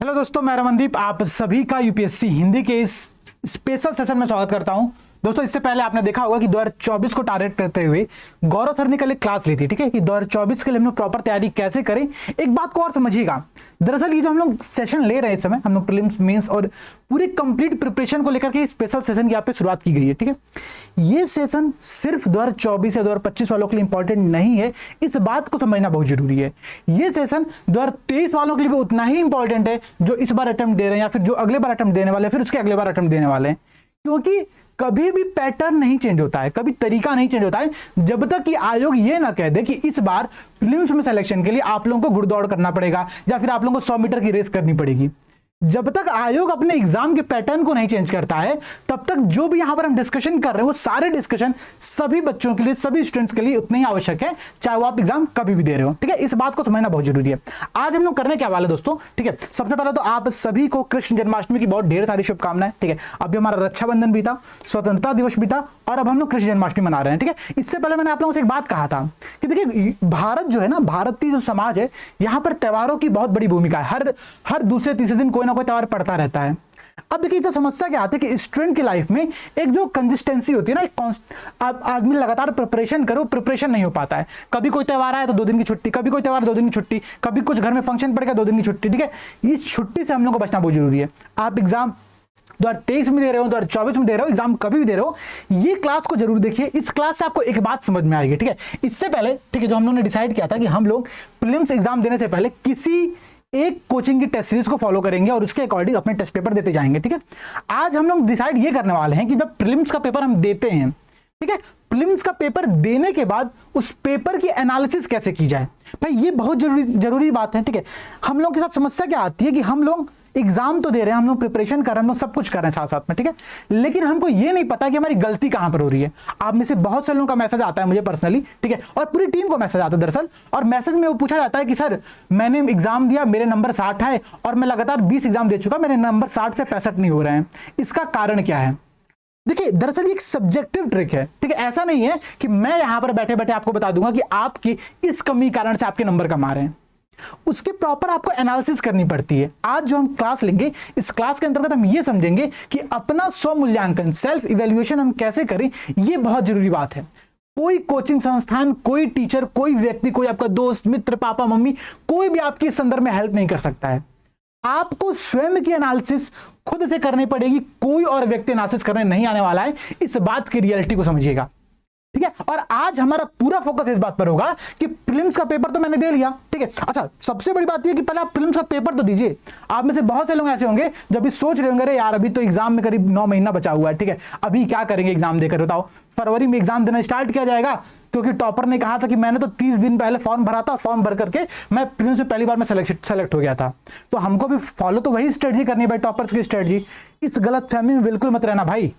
Hello दोस्तों, मैं रमनदीप आप सभी का यूपीएससी हिंदी के इस स्पेशल सेशन में स्वागत करता हूं। दोस्तों, इससे पहले आपने देखा होगा कि 2024 को टारगेट करते हुए गौरव सर ने कल एक क्लास ली थी, ठीक है, कि 2024 के लिए हम लोग प्रॉपर तैयारी कैसे करें। एक बात को और समझिएगा, दरअसल ये जो हम लोग सेशन ले रहे हैं इस समय, हम लोग प्रीलिम्स मेंस और पूरी कंप्लीट प्रिपरेशन को लेकर के स्पेशल सेशन की यहाँ पे शुरुआत की गई है, ठीक है। ये सेशन सिर्फ 2024 या 2025 वालों के लिए इंपॉर्टेंट नहीं है, इस बात को समझना बहुत जरूरी है। ये सेशन 2023 वालों के लिए भी उतना ही इंपॉर्टेंट है जो इस बार अटेम्प्ट दे रहे हैं या फिर जो अगले बार अटेम्प्ट देने वाले हैं, फिर उसके अगले बार अटेम्प्ट देने वाले हैं। क्योंकि कभी भी पैटर्न नहीं चेंज होता है, कभी तरीका नहीं चेंज होता है जब तक कि आयोग ये ना कह दे कि इस बार प्रीलिम्स में सिलेक्शन के लिए आप लोगों को घुड़दौड़ करना पड़ेगा या फिर आप लोगों को 100 मीटर की रेस करनी पड़ेगी। जब तक आयोग अपने एग्जाम के पैटर्न को नहीं चेंज करता है तब तक जो भी यहां पर हम डिस्कशन कर रहे हैं वो सारे डिस्कशन सभी बच्चों के लिए, सभी स्टूडेंट्स के लिए उतने ही आवश्यक है, चाहे वो आप एग्जाम कभी भी दे रहे हो, ठीक है। इस बात को समझना बहुत जरूरी है। आज हम लोग करने क्या वाले दोस्तों, ठीक है। सबसे पहले तो आप सभी को कृष्ण जन्माष्टमी की बहुत ढेर सारी शुभकामनाएं, ठीक है। अभी हमारा रक्षाबंधन भी था, स्वतंत्रता दिवस भी था और अब हम लोग कृष्ण जन्माष्टमी मना रहे हैं, ठीक है। इससे पहले मैंने आप लोगों से एक बात कहा था कि देखिए, भारत जो है ना, भारतीय जो समाज है, यहां पर त्योहारों की बहुत बड़ी भूमिका है। हर दूसरे तीसरे दिन कोई ना कोई त्योहार पड़ता रहता है। अब देखिए, इस समस्या क्या आती है कि स्टूडेंट की लाइफ में एक जो कंसिस्टेंसी होती है ना, एक आदमी लगातार प्रिपरेशन करो, प्रिपरेशन नहीं हो पाता है। कभी कोई त्योहार आया तो 2 दिन की छुट्टी, कभी कोई त्योहार 2 दिन की छुट्टी, कभी कुछ घर में फंक्शन पड़ गया 2 दिन की छुट्टी, ठीक है। इस छुट्टी से हम लोग को बचना बहुत जरूरी है। आप एग्जाम 2023 में दे रहे हो, 2024 में दे रहे हो, एग्जाम कभी भी दे रहे हो, ये क्लास को जरूर देखिए। इस क्लास से आपको एक बात समझ में आएगी, ठीक है। इससे पहले, ठीक है, जो हम लोगों ने डिसाइड किया था कि हम लोग प्रीलिम्स एग्जाम देने से पहले किसी एक कोचिंग की टेस्ट सीरीज को फॉलो करेंगे और उसके अकॉर्डिंग अपने टेस्ट पेपर देते जाएंगे, ठीक है। आज हम लोग डिसाइड ये करने वाले हैं कि जब प्रीलिम्स का पेपर हम देते हैं, ठीक है, प्रीलिम्स का पेपर देने के बाद उस पेपर की एनालिसिस कैसे की जाए। भाई ये बहुत जरूरी बात है, ठीक है। हम लोग के साथ समस्या क्या आती है कि हम लोग एग्जाम तो दे रहे हैं, हम लोग प्रिपरेशन कर रहे हैं, हम लोग सब कुछ कर रहे हैं साथ साथ में, ठीक है, लेकिन हमको ये नहीं पता कि हमारी गलती कहां पर हो रही है। आप में से बहुत से लोगों का मैसेज आता है मुझे पर्सनली, ठीक है, और पूरी टीम को मैसेज आता है दरअसल, और मैसेज में वो पूछा जाता है कि सर मैंने एग्जाम दिया, मेरे नंबर 60 है और मैं लगातार 20 एग्जाम दे चुका, मेरे नंबर 60 से 65 नहीं हो रहे हैं, इसका कारण क्या है। देखिए, दरअसल ये एक सब्जेक्टिव ट्रिक है, ठीक है। ऐसा नहीं है कि मैं यहां पर बैठे बैठे आपको बता दूंगा कि आपकी इस कमी कारण से आपके नंबर कम आ रहे हैं। उसके प्रॉपर आपको एनालिसिस करनी पड़ती है। आज जो हम क्लास लेंगे, इस क्लास के अंतर्गत हम ये समझेंगे कि अपना स्व मूल्यांकन, सेल्फ इवैल्यूएशन हम कैसे करें, ये बहुत जरूरी बात है। कोई कोचिंग संस्थान, कोई टीचर, कोई व्यक्ति, कोई आपका दोस्त मित्र, पापा मम्मी, कोई भी आपके इस संदर्भ में हेल्प नहीं कर सकता है। आपको स्वयं की एनालिसिस खुद से करनी पड़ेगी। कोई और व्यक्ति एनालिसिस करने नहीं आने वाला है, इस बात की रियलिटी को समझिएगा, ठीक है। और आज हमारा पूरा फोकस इस बात पर होगा कि प्रीलिम्स का पेपर तो मैंने दे लिया, ठीक है। अच्छा, सबसे बड़ी बात यह कि पहले आप प्रीलिम्स का पेपर तो दीजिए। आप में से बहुत से लोग ऐसे होंगे जो अभी सोच रहे होंगे, अरे यार अभी तो एग्जाम में करीब 9 महीना बचा हुआ है, ठीक है, अभी क्या करेंगे एग्जाम देकर, बताओ। फरवरी में एग्जाम देना स्टार्ट किया जाएगा, क्योंकि टॉपर ने कहा था कि मैंने तो 30 दिन पहले फॉर्म भरा था, फॉर्म भर करके मैं प्रीलिम्स में पहली बार में सेलेक्ट हो गया था। तो हमको भी फॉलो तो वही स्ट्रेटजी करनी है भाई, टॉपर्स की स्ट्रेटजी। इस गलत फहमी में बिल्कुल मत रहना भाई,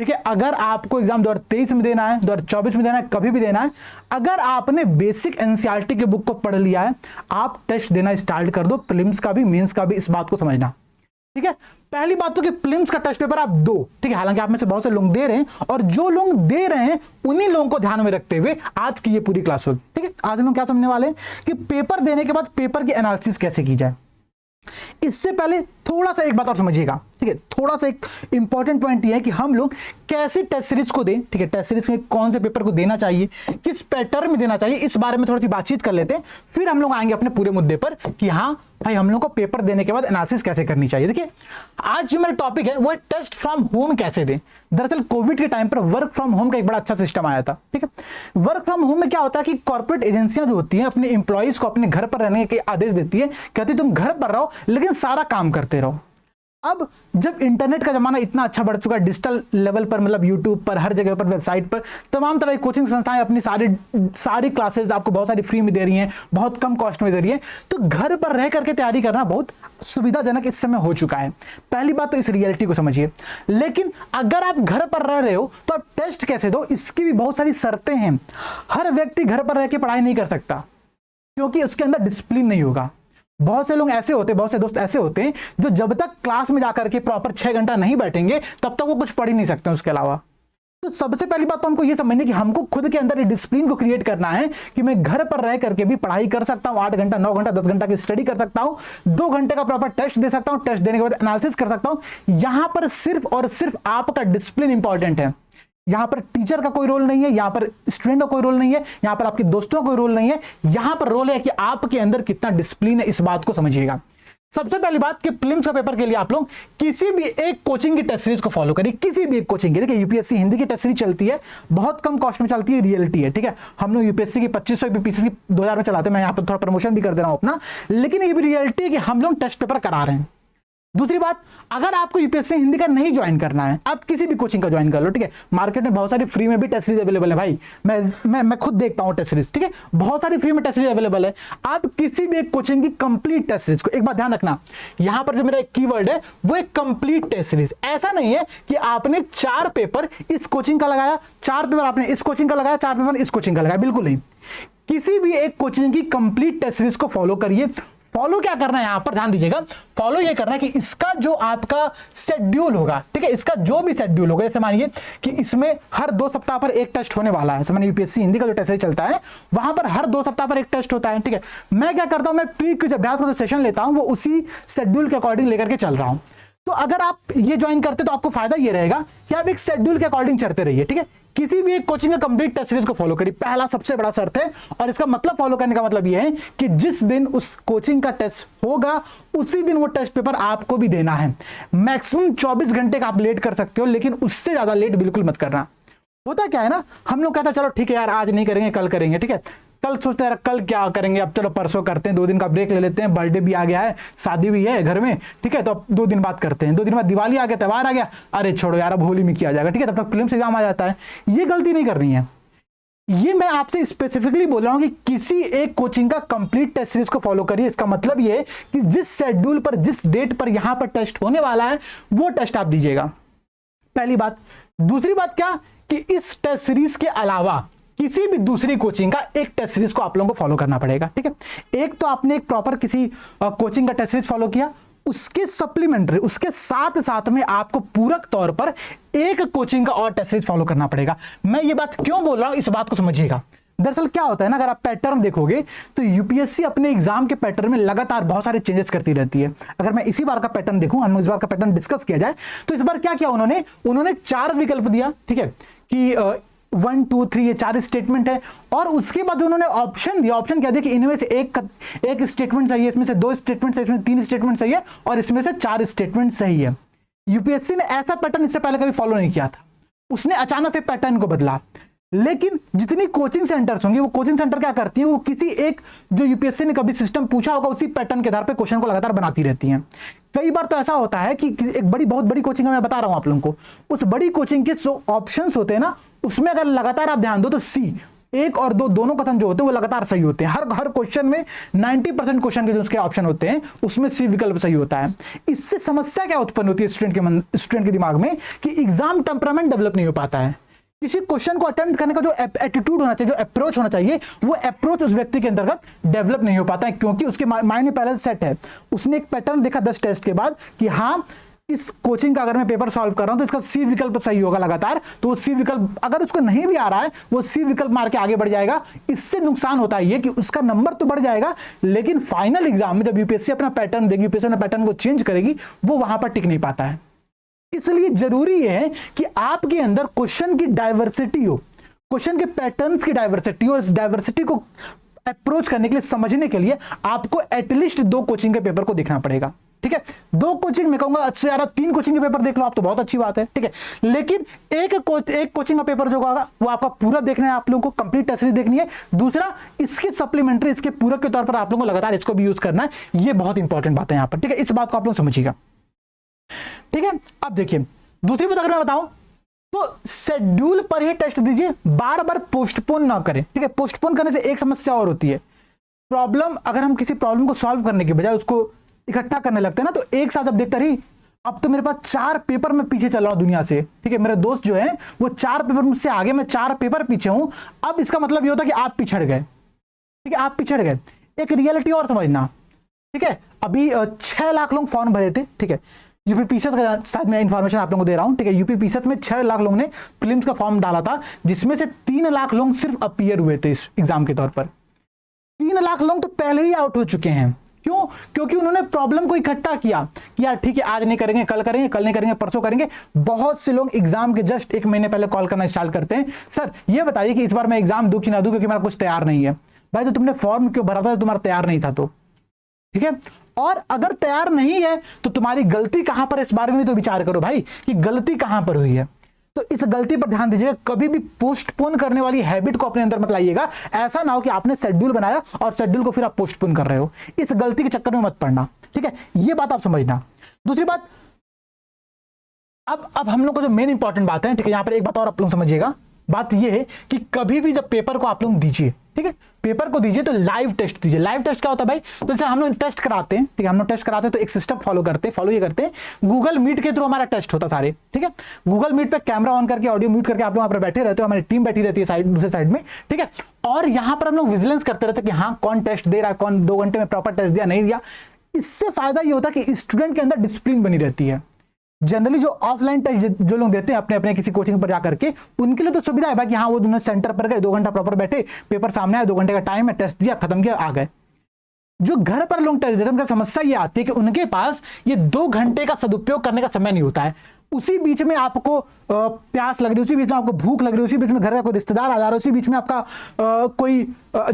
ठीक है। अगर आपको एग्जाम 2023 में देना है, 2024 में देना है, कभी भी देना है, अगर आपने बेसिक एनसीईआरटी के बुक को पढ़ लिया है, आप टेस्ट देना स्टार्ट कर दो, प्रीलिम्स का भी मेंस का भी। इस बात को समझना, ठीक है। पहली बात तो कि प्रीलिम्स का टेस्ट पेपर आप दो, ठीक है। हालांकि आप में से बहुत से लोग दे रहे हैं और जो लोग दे रहे हैं उन्हीं लोगों को ध्यान में रखते हुए आज की ये पूरी क्लास होगी, ठीक है। आज हम लोग क्या समझने वाले हैं कि पेपर देने के बाद पेपर की एनालिसिस कैसे की जाए। इससे पहले थोड़ा सा एक बात और समझिएगा, ठीक है। थोड़ा सा एक इंपॉर्टेंट पॉइंट ये है कि हम लोग कैसे टेस्ट सीरीज को दें, ठीक है। टेस्ट सीरीज में कौन से पेपर को देना चाहिए, किस पैटर्न में देना चाहिए, इस बारे में थोड़ी सी बातचीत कर लेते हैं। फिर हम लोग आएंगे अपने पूरे मुद्दे पर कि हाँ भाई, हम लोग को पेपर देने के बाद एनालिसिस कैसे करनी चाहिए। देखिए, आज जो मेरा टॉपिक है वो है टेस्ट फ्रॉम होम कैसे दें। दरअसल कोविड के टाइम पर वर्क फ्रॉम होम का एक बड़ा अच्छा सिस्टम आया था, ठीक है। वर्क फ्रॉम होम में क्या होता है कि कॉर्पोरेट एजेंसियां जो होती हैं अपने एम्प्लॉइज को अपने घर पर रहने के आदेश देती है, कहती है तुम घर पर रहो लेकिन सारा काम करते रहो। अब जब इंटरनेट का जमाना इतना अच्छा बढ़ चुका है, डिजिटल लेवल पर, मतलब यूट्यूब पर, हर जगह पर, वेबसाइट पर तमाम तरह की कोचिंग संस्थाएं अपनी सारी क्लासेस आपको बहुत सारी फ्री में दे रही हैं, बहुत कम कॉस्ट में दे रही हैं। तो घर पर रह करके तैयारी करना बहुत सुविधाजनक इस समय हो चुका है। पहली बात तो इस रियलिटी को समझिए। लेकिन अगर आप घर पर रह रहे हो तो आप टेस्ट कैसे दो, इसकी भी बहुत सारी शर्तें हैं। हर व्यक्ति घर पर रह के पढ़ाई नहीं कर सकता, क्योंकि उसके अंदर डिसिप्लिन नहीं होगा। बहुत से लोग ऐसे होते हैं, बहुत से दोस्त ऐसे होते हैं जो जब तक क्लास में जाकर के प्रॉपर 6 घंटा नहीं बैठेंगे तब तक वो कुछ पढ़ ही नहीं सकते उसके अलावा। तो सबसे पहली बात तो हमको ये समझनी कि हमको खुद के अंदर डिसिप्लिन को क्रिएट करना है कि मैं घर पर रह करके भी पढ़ाई कर सकता हूं, 8 घंटा 9 घंटा 10 घंटा की स्टडी कर सकता हूं, 2 घंटे का प्रॉपर टेस्ट दे सकता हूं, टेस्ट देने के बाद एनालिसिस कर सकता हूं। यहां पर सिर्फ और सिर्फ आपका डिसिप्लिन इंपॉर्टेंट है। यहां पर टीचर का कोई रोल नहीं है, यहां पर स्टूडेंट का कोई रोल नहीं है, यहां पर आपके दोस्तों का कोई रोल नहीं है। यहां पर रोल है कि आपके अंदर कितना डिसिप्लिन है, इस बात को समझिएगा। सबसे पहली बात कि प्रीलिम्स का पेपर के लिए आप लोग किसी भी एक कोचिंग की टेस्ट सीरीज को फॉलो करिए, किसी भी एक कोचिंग की। देखिए यूपीएससी हिंदी की टेस्ट सीरीज चलती है, बहुत कम कॉस्ट में चलती है, रियलिटी है, ठीक है। हम लोग यूपीएससी की 2500 यूपीएससी की 2000 में चलाते हैं, मैं यहाँ पर थोड़ा प्रमोशन भी कर दे रहा हूँ अपना, लेकिन ये भी रियलिटी है कि हम लोग टेस्ट पेपर करा रहे हैं। दूसरी बात, अगर आपको यूपीएससी हिंदी का नहीं ज्वाइन करना है, आप किसी भी कोचिंग का ज्वाइन कर लो, ठीक है। मार्केट में बहुत सारी फ्री में भी टेस्ट सीरीज अवेलेबल है भाई, मैं खुद देखता हूं टेस्ट सीरीज, ठीक है। बहुत सारी फ्री में टेस्ट सीरीज अवेलेबल है। आप किसी भी एक कोचिंग की कंप्लीट टेस्ट सीरीज को, एक बात ध्यान रखना, यहां पर जो मेरा एक कीवर्ड है वो एक कंप्लीट टेस्ट सीरीज। ऐसा नहीं है कि आपने 4 पेपर इस कोचिंग का लगाया, 4 पेपर आपने इस कोचिंग का लगाया, 4 पेपर इस कोचिंग का लगाया, बिल्कुल नहीं। किसी भी एक कोचिंग की कंप्लीट टेस्ट सीरीज को फॉलो करिए। फॉलो क्या करना है, यहां पर ध्यान दीजिएगा, फॉलो ये करना है कि इसका जो आपका शेड्यूल होगा, ठीक है, इसका जो भी शेड्यूल होगा, जैसे मानिए कि इसमें हर 2 सप्ताह पर एक टेस्ट होने वाला है, समझिए यूपीएससी हिंदी का जो टेस्ट चलता है वहां पर हर 2 सप्ताह पर एक टेस्ट होता है, ठीक है। मैं क्या करता हूं, मैं प्री क्विज अभ्यास का जो सेशन लेता हूं वो उसी शेड्यूल के अकॉर्डिंग लेकर के चल रहा हूं। तो अगर आप ये ज्वाइन करते तो आपको फायदा ये रहेगा कि आप एक शेड्यूल के अकॉर्डिंग चलते रहिए, ठीक है। किसी भी एक कोचिंग का कंप्लीट टेस्ट सीरीज को फॉलो करिए, पहला सबसे बड़ा शर्त है। और इसका मतलब फॉलो करने का मतलब ये है कि जिस दिन उस कोचिंग का टेस्ट होगा उसी दिन वो टेस्ट पेपर आपको भी देना है। मैक्सिमम 24 घंटे का आप लेट कर सकते हो, लेकिन उससे ज्यादा लेट बिल्कुल मत करना। होता क्या है ना, हम लोग कहते हैं चलो ठीक है यार आज नहीं करेंगे कल करेंगे, ठीक है। कल सोचते हैं कल क्या करेंगे, अब चलो परसों करते हैं, 2 दिन का ब्रेक ले लेते हैं, बर्थडे भी आ गया है, शादी भी है घर में, ठीक है, तो अब 2 दिन बाद करते हैं, 2 दिन बाद दिवाली आ गया, त्यौहार आ गया, अरे छोड़ो यार अब होली में किया जाएगा, ठीक है, तब तक प्रीलिम्स एग्जाम आ जाता है। ये गलती नहीं करनी है। ये मैं आपसे स्पेसिफिकली बोल रहा हूं कि किसी एक कोचिंग का कंप्लीट टेस्ट सीरीज को फॉलो करिए। इसका मतलब ये है कि जिस शेड्यूल पर, जिस डेट पर यहां पर टेस्ट होने वाला है वो टेस्ट आप दीजिएगा, पहली बात। दूसरी बात क्या कि इस टेस्ट सीरीज के अलावा किसी भी दूसरी कोचिंग का एक टेस्ट सीरीज को आप लोगों को फॉलो करना पड़ेगा, ठीक है। एक तो आपने एक प्रॉपर किसी कोचिंग का टेस्ट सीरीज फॉलो किया, उसके सप्लीमेंट्री, उसके साथ साथ में आपको पूरक तौर पर एक कोचिंग का और टेस्ट सीरीज फॉलो करना पड़ेगा। मैं ये बात क्यों बोल रहा हूं, इस बात को समझिएगा। दरअसल क्या होता है ना, अगर आप पैटर्न देखोगे तो यूपीएससी अपने एग्जाम के पैटर्न में लगातार बहुत सारे चेंजेस करती रहती है। अगर मैं इसी बार का पैटर्न देखूं, हम इस बार का पैटर्न डिस्कस किया जाए, तो इस बार क्या किया उन्होंने 4 विकल्प दिया, ठीक है, कि 1 2 3 ये 4 स्टेटमेंट है। और उसके बाद उन्होंने ऑप्शन दिया। ऑप्शन क्या दिया कि इनमें से एक स्टेटमेंट सही है, इसमें से 2 स्टेटमेंट सही है, इसमें 3 स्टेटमेंट सही है और इसमें से 4 स्टेटमेंट सही है। यूपीएससी ने ऐसा पैटर्न इससे पहले कभी फॉलो नहीं किया था, उसने अचानक से पैटर्न को बदला। लेकिन जितनी कोचिंग सेंटर्स होंगे, वो कोचिंग सेंटर क्या करती है, वो किसी एक जो यूपीएससी ने कभी सिस्टम पूछा होगा उसी पैटर्न के आधार पर क्वेश्चन को लगातार बनाती रहती हैं। कई बार तो ऐसा होता है कि एक बहुत बड़ी कोचिंग मैं बता रहा हूं आप लोगों को, उस बड़ी कोचिंग के जो ऑप्शंस होते हैं ना, उसमें अगर लगातार आप ध्यान दो तो सी 1 और 2 दोनों कथन जो होते हैं वो लगातार सही होते हैं। हर क्वेश्चन में 90% क्वेश्चन के जो उसके ऑप्शन होते हैं उसमें सी विकल्प सही होता है। इससे समस्या क्या उत्पन्न होती है स्टूडेंट के दिमाग में कि एग्जाम टेम्परामेंट डेवलप नहीं हो पाता है। किसी क्वेश्चन को अटेम्प्ट करने का जो एटीट्यूड होना चाहिए, जो अप्रोच होना चाहिए, वो अप्रोच उस व्यक्ति के अंतर्गत डेवलप नहीं हो पाता है, क्योंकि उसके माइंड में पहले सेट है। उसने एक पैटर्न देखा 10 टेस्ट के बाद कि हाँ इस कोचिंग का अगर मैं पेपर सॉल्व कर रहा हूं तो इसका सी विकल्प सही होगा लगातार, तो वो सी विकल्प अगर उसको नहीं भी आ रहा है वो सी विकल्प मार के आगे बढ़ जाएगा। इससे नुकसान होता है ये कि उसका नंबर तो बढ़ जाएगा, लेकिन फाइनल एग्जाम में जब यूपीएससी अपना पैटर्न देगी, यूपीएससी अपना पैटर्न को चेंज करेगी, वो वहां पर टिक नहीं पाता है। इसलिए जरूरी है कि आपके अंदर क्वेश्चन की डाइवर्सिटी हो, क्वेश्चन के पैटर्न्स की डाइवर्सिटी हो। इस डाइवर्सिटी को अप्रोच करने के लिए, समझने के लिए आपको एटलीस्ट 2 कोचिंग के पेपर को देखना पड़ेगा, ठीक है। 2 कोचिंग में कहूंगा अच्छे ज्यादा 3 कोचिंग के पेपर देख लो आप तो बहुत अच्छी बात है, ठीक है। लेकिन एक कोचिंग का पेपर जो होगा वो आपका पूरा देखना है, आप लोगों को कंप्लीट टेस्ट सीरीज देखनी है। दूसरा, इसके सप्लीमेंट्री, इसके पूरक के तौर पर आप लोगों को लगातार इसको भी यूज करना है। ये बहुत इंपॉर्टेंट बात है यहां पर, ठीक है। इस बात को आप लोग समझिएगा, ठीक है। अब देखिए दूसरी बात अगर मैं बताऊं तो शेड्यूल पर ही टेस्ट दीजिए, बार बार पोस्टपोन ना करें, ठीक है। पोस्टपोन करने से एक समस्या और होती है, प्रॉब्लम, अगर हम किसी प्रॉब्लम को सॉल्व करने के बजाय उसको इकट्ठा करने लगते हैं ना, तो एक साथ अब देखते रही, अब तो मेरे पास 4 पेपर में पीछे चल रहा हूं दुनिया से, ठीक है। मेरे दोस्त जो है वो 4 पेपर मुझसे आगे, मैं 4 पेपर पीछे हूं। अब इसका मतलब ये होता है कि आप पिछड़ गए, ठीक है, आप पिछड़ गए। एक रियलिटी और समझना, ठीक है। अभी 6 लाख लोग फॉर्म भरे थे, ठीक है। यूपी पीसीएस का शायद मैं इन्फॉर्मेशन आप लोगों को दे रहा हूं, ठीक है। यूपी पीसीएस में 6 लाख लोगों ने प्रीलिम्स का फॉर्म डाला था, जिसमें से 3 लाख लोग सिर्फ अपीयर हुए थे इस एग्जाम के तौर पर। 3 लाख लोग तो पहले ही आउट हो चुके हैं। क्यों? क्योंकि उन्होंने प्रॉब्लम को इकट्ठा किया कि यार ठीक है, आज नहीं करेंगे, कल करेंगे, कल नहीं करेंगे, परसों करेंगे। बहुत से लोग एग्जाम के जस्ट 1 महीने पहले कॉल करना स्टार्ट करते हैं, सर ये बताइए कि इस बार मैं एग्जाम दूं कि ना दूं, क्योंकि मेरा कुछ तैयार नहीं है। भाई तो तुमने फॉर्म क्यों भरा था? तुम्हारा तैयार नहीं था तो, ठीक है। और अगर तैयार नहीं है तो तुम्हारी गलती कहां पर, इस बारे में तो विचार करो भाई कि गलती कहां पर हुई है। तो इस गलती पर ध्यान दीजिएगा, कभी भी पोस्टपोन करने वाली हैबिट को अपने अंदर मत लाइएगा। ऐसा ना हो कि आपने शेड्यूल बनाया और शेड्यूल को फिर आप पोस्टपोन कर रहे हो। इस गलती के चक्कर में मत पड़ना, ठीक है। ये बात आप समझना। दूसरी बात, अब हम लोग को जो मेन इंपॉर्टेंट बात है, ठीक है, यहां पर एक बात और आप लोग समझिएगा। बात यह है कि कभी भी जब पेपर को आप लोग दीजिए, ठीक है, पेपर को दीजिए तो लाइव टेस्ट दीजिए। लाइव टेस्ट क्या होता है भाई? तो जैसे हम लोग टेस्ट कराते हैं, ठीक है, हम लोग टेस्ट कराते हैं तो एक सिस्टम फॉलो ये करते हैं, गूगल मीट के थ्रू हमारा टेस्ट होता सारे, ठीक है। गूगल मीट पे कैमरा ऑन करके, ऑडियो म्यूट करके आप लोग वहां पर बैठे रहते हो, हमारी टीम बैठी रहती है साइड, दूसरे साइड में, ठीक है। और यहां पर हम लोग विजिलेंस करते रहते हैं कि हाँ कौन टेस्ट दे रहा है, कौन 2 घंटे में प्रॉपर टेस्ट दिया, नहीं दिया। इससे फायदा ये होता है कि स्टूडेंट के अंदर डिसिप्लिन बनी रहती है। जनरली जो ऑफलाइन टेस्ट जो लोग देते हैं अपने अपने किसी कोचिंग पर जाकर के, उनके लिए तो सुविधा है भाई कि हाँ वो दोनों सेंटर पर गए, 2 घंटा प्रॉपर बैठे, पेपर सामने आया, 2 घंटे का टाइम है, टेस्ट दिया, खत्म किया, आ गए। जो घर पर लोग टेस्ट देते हैं उनका समस्या ये आती है कि उनके पास ये 2 घंटे का सदुपयोग करने का समय नहीं होता है। उसी बीच में आपको प्यास लग रही है, उसी बीच में आपको भूख लग रही है, उसी बीच में घर का कोई रिश्तेदार आ जा रहा है, उसी बीच में आपका कोई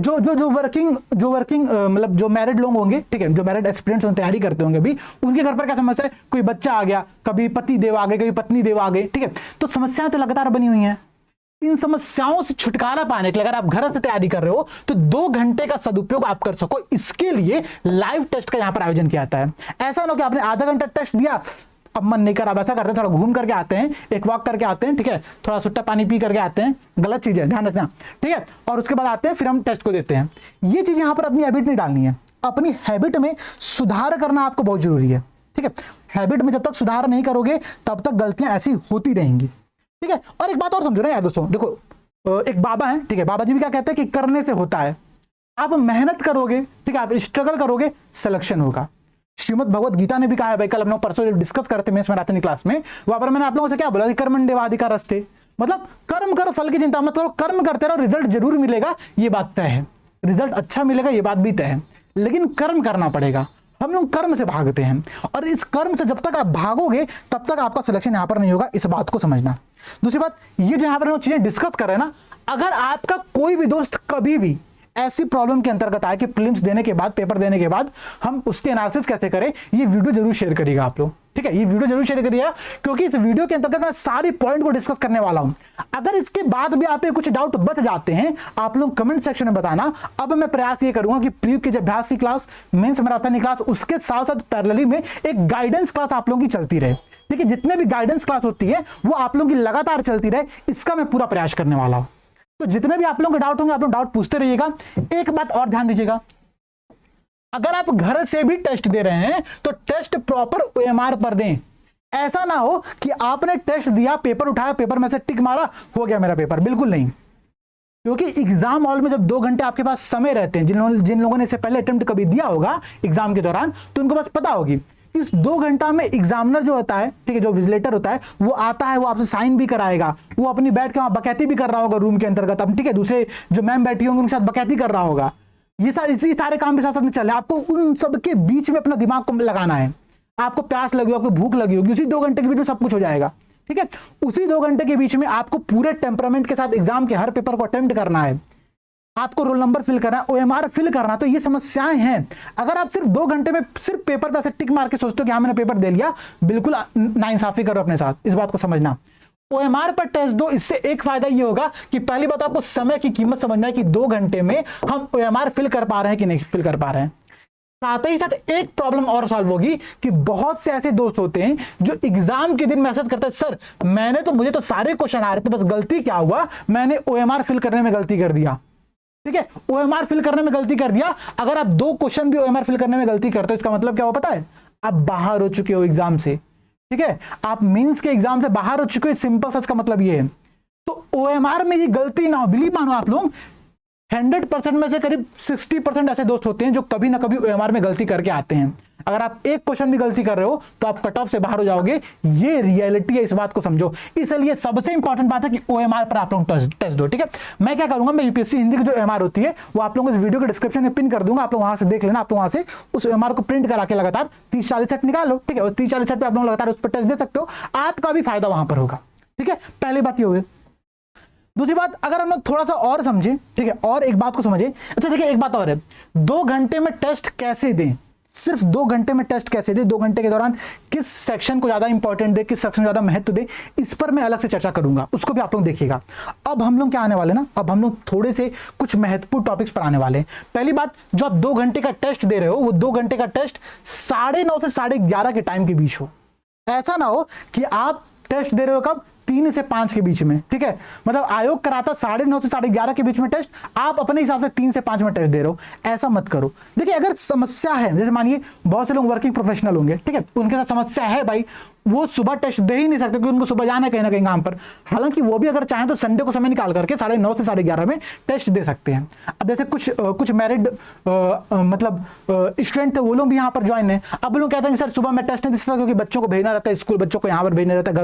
जो वर्किंग मतलब जो मैरिड लोग होंगे, ठीक है, जो मैरिड एस्पिरेंट्स तैयारी करते होंगे भी, उनके घर पर क्या समस्या है? कोई बच्चा आ गया, कभी पति देव आ गए, कभी पत्नी देव आ गए, ठीक है। तो समस्याएं तो लगातार बनी हुई हैं। इन समस्याओं से छुटकारा पाने के लिए अगर आप घर से तैयारी कर रहे हो तो 2 घंटे का सदुपयोग आप कर सको, इसके लिए लाइव टेस्ट का यहां पर आयोजन किया जाता है। ऐसा ना हो कि आपने आधा घंटा टेस्ट दिया, अब मन नहीं कर रहा, वैसा करते हैं, थोड़ा घूम करके आते हैं, एक वॉक करके आते हैं, ठीक है, थोड़ा सुट्टा पानी पी करके आते हैं, गलत चीज है, ध्यान रखना, ठीक है। और उसके बाद आते हैं, फिर हम टेस्ट को देते हैं। ये चीज यहां पर अपनी हैबिट नहीं डालनी है। अपनी हैबिट में सुधार करना आपको बहुत जरूरी है, ठीक है। हैबिट में जब तक सुधार नहीं करोगे तब तक गलतियां ऐसी होती रहेंगी, ठीक है। और एक बात और समझो ना यार दोस्तों, देखो एक बाबा है, ठीक है, बाबा जी भी क्या कहते हैं कि करने से होता है। आप मेहनत करोगे, ठीक है, आप स्ट्रगल करोगे, सिलेक्शन होगा। श्रीमद् भगवत गीता ने भी कहा है भाई, कल हम लोग परसों डिस्कस करते हैं मैराथन क्लास में, वहां पर मैंने आप लोगों से क्या बोला कि कर्मण्येवाधिकारस्ते, मतलब कर्म करो, फल की चिंता मत करो, कर्म करते रहो, रिजल्ट जरूर मिलेगा, ये बात तय है। रिजल्ट अच्छा मिलेगा, ये बात भी तय है, लेकिन कर्म करना पड़ेगा। हम लोग कर्म से भागते हैं, और इस कर्म से जब तक आप भागोगे तब तक आपका सिलेक्शन यहां पर नहीं होगा, इस बात को समझना। दूसरी बात, ये जो यहां पर हम चीजें डिस्कस कर रहे हैं ना, अगर आपका कोई भी दोस्त कभी भी ऐसी प्रॉब्लम के अंतर्गत आए कि प्रीलिम्स देने के बाद, पेपर देने के बाद हम उसके एनालिसिस कैसे करें, ये वीडियो जरूर शेयर करिएगा आप लोग, ठीक है। ये वीडियो जरूर शेयर करिएगा, क्योंकि इस वीडियो के अंतर्गत मैं सारी पॉइंट को डिस्कस करने वाला हूं। अगर इसके बाद भी आप पे कुछ डाउट बच जाते हैं, आप लोग कमेंट सेक्शन में बताना। अब मैं प्रयास ये करूंगा कि प्री के अभ्यास की क्लास, मेंस मैराथन की क्लास, उसके साथ साथ पैरेलली में एक गाइडेंस क्लास आप लोगों की चलती रहे, ठीक है। जितने भी गाइडेंस क्लास होती है वो आप लोगों की लगातार चलती रहे, इसका मैं पूरा प्रयास करने वाला हूं। तो जितने भी आप लोगों के डाउट होंगे, आप लोग डाउट पूछते रहिएगा। एक बात और ध्यान दीजिएगा, अगर आप घर से भी टेस्ट दे रहे हैं तो टेस्ट प्रॉपर OMR पर दें। ऐसा ना हो कि आपने टेस्ट दिया, पेपर उठाया, पेपर में से टिक मारा, हो गया मेरा पेपर, बिल्कुल नहीं। क्योंकि एग्जाम हॉल में जब 2 घंटे आपके पास समय रहते हैं, जिन लोगों ने इससे पहले अटेम्प्ट कभी दिया होगा एग्जाम के दौरान, तो उनको बस पता होगी इस 2 घंटा में एग्जामिनर जो होता है, ठीक है, जो विजिलेटर होता है, वो आता है, वो आपसे साइन भी कराएगा, वो अपनी बैठ के वहां बकैती भी कर रहा होगा रूम के अंतर्गत, ठीक है, दूसरे जो मैम बैठी होंगे उनके साथ बकैती कर रहा होगा। ये सारे काम भी साथ साथ में चल रहे हैं। आपको उन सबके बीच में अपना दिमाग को लगाना है। आपको प्यास लगी, आपको भूख लगी होगी, उसी 2 घंटे के बीच में सब कुछ हो जाएगा, ठीक है। उसी 2 घंटे के बीच में आपको पूरे टेम्परामेंट के साथ एग्जाम के हर पेपर को अटेम्प्ट करना है, आपको रोल नंबर फिल करना है, OMR फिल करना। तो ये समस्याएं हैं। अगर आप सिर्फ 2 घंटे में सिर्फ पेपर पे ऐसे टिक मार के सोचते हो कि हाँ मैंने पेपर दे लिया, बिल्कुल नाइंसाफी करो अपने साथ, इस बात को समझना। OMR पर टेस्ट दो, इससे एक फायदा ये होगा कि पहली बात आपको समय की कीमत समझना है कि 2 घंटे में हम OMR फिल कर पा रहे हैं कि नहीं फिल कर पा रहे हैं। साथ ही साथ एक प्रॉब्लम और सॉल्व होगी कि बहुत से ऐसे दोस्त होते हैं जो एग्जाम के दिन मैसेज करते हैं, सर मुझे तो सारे क्वेश्चन आ रहे थे, बस गलती क्या हुआ, मैंने OMR फिल करने में गलती कर दिया, ठीक है, OMR फिल करने में गलती कर दिया। अगर आप 2 क्वेश्चन भी OMR फिल करने में गलती करते हो, इसका मतलब क्या हो पता है? आप बाहर हो चुके हो एग्जाम से, ठीक है, आप मेंस के एग्जाम से बाहर हो चुके हो, सिंपल सा इसका मतलब ये है। तो OMR में ये गलती ना हो, बिलीव मानो आप लोग 100% में से करीब 60% ऐसे दोस्त होते हैं जो कभी ना कभी OMR में गलती करके आते हैं। अगर आप एक क्वेश्चन भी गलती कर रहे हो तो आप कट ऑफ से बाहर हो जाओगे। ये रियलिटी है, इस बात को समझो। इसलिए सबसे इंपॉर्टेंट बात है कि ओएमआर पर आप लोग टेस्ट दो, ठीक है। मैं क्या करूंगा, मैं यूपीएससी हिंदी की जो ओएमआर होती है वो आप लोगों को इस वीडियो के डिस्क्रिप्शन में पिन कर दूंगा, आप लोग वहां से देख लेना। आप लोग वहां से उस ओएमआर को प्रिंट करा के लगातार 30-40 सेट निकाल लो, ठीक है। और 30-40 सेट पे आप लोग लगातार उस पर टेस्ट दे सकते हो, आपका भी फायदा वहां पर होगा, ठीक है। पहली बात ये हो गई। दूसरी बात, अगर हम लोग थोड़ा सा और समझे, ठीक है, और एक बात को समझे। अच्छा देखिए, एक बात और है, 2 घंटे में टेस्ट कैसे दें, सिर्फ 2 घंटे में टेस्ट कैसे दे, 2 घंटे के दौरान किस सेक्शन को ज्यादा इंपॉर्टेंट दे, किस सेक्शन को ज्यादा महत्व दे, इस पर मैं अलग से चर्चा करूंगा, उसको भी आप लोग देखिएगा। अब हम लोग क्या आने वाले ना, अब हम लोग थोड़े से कुछ महत्वपूर्ण टॉपिक्स पर आने वाले हैं। पहली बात, जो आप 2 घंटे का टेस्ट दे रहे हो, वो 2 घंटे का टेस्ट 9:30 से 11:30 के टाइम के बीच हो। ऐसा ना हो कि आप टेस्ट दे रहे हो कब, 3 से 5 के बीच में, ठीक है। मतलब आयोग कराता 9:30 से 11:30 के बीच में टेस्ट, आप अपने हिसाब से 3 से 5 में टेस्ट दे रहे हो, ऐसा मत करो। देखिए, अगर समस्या है, जैसे मानिए बहुत से लोग वर्किंग प्रोफेशनल होंगे, ठीक है, उनके साथ समस्या है भाई, वो सुबह टेस्ट दे ही नहीं सकते क्योंकि उनको सुबह जाना है कहीं ना कहीं काम पर। हालांकि वो भी अगर चाहें तो संडे को समय निकाल करके 9:30 से 11:30 में टेस्ट दे सकते हैं। अब जैसे कुछ मैरिड मतलब स्टूडेंट थे, वो लोग भी यहाँ पर ज्वाइन है। अब वो लोग कहते हैं कि सर सुबह मैं टेस्ट नहीं दे सकता क्योंकि बच्चों को भेजना रहता है स्कूल, बच्चों को यहाँ पर भेजना रहता है,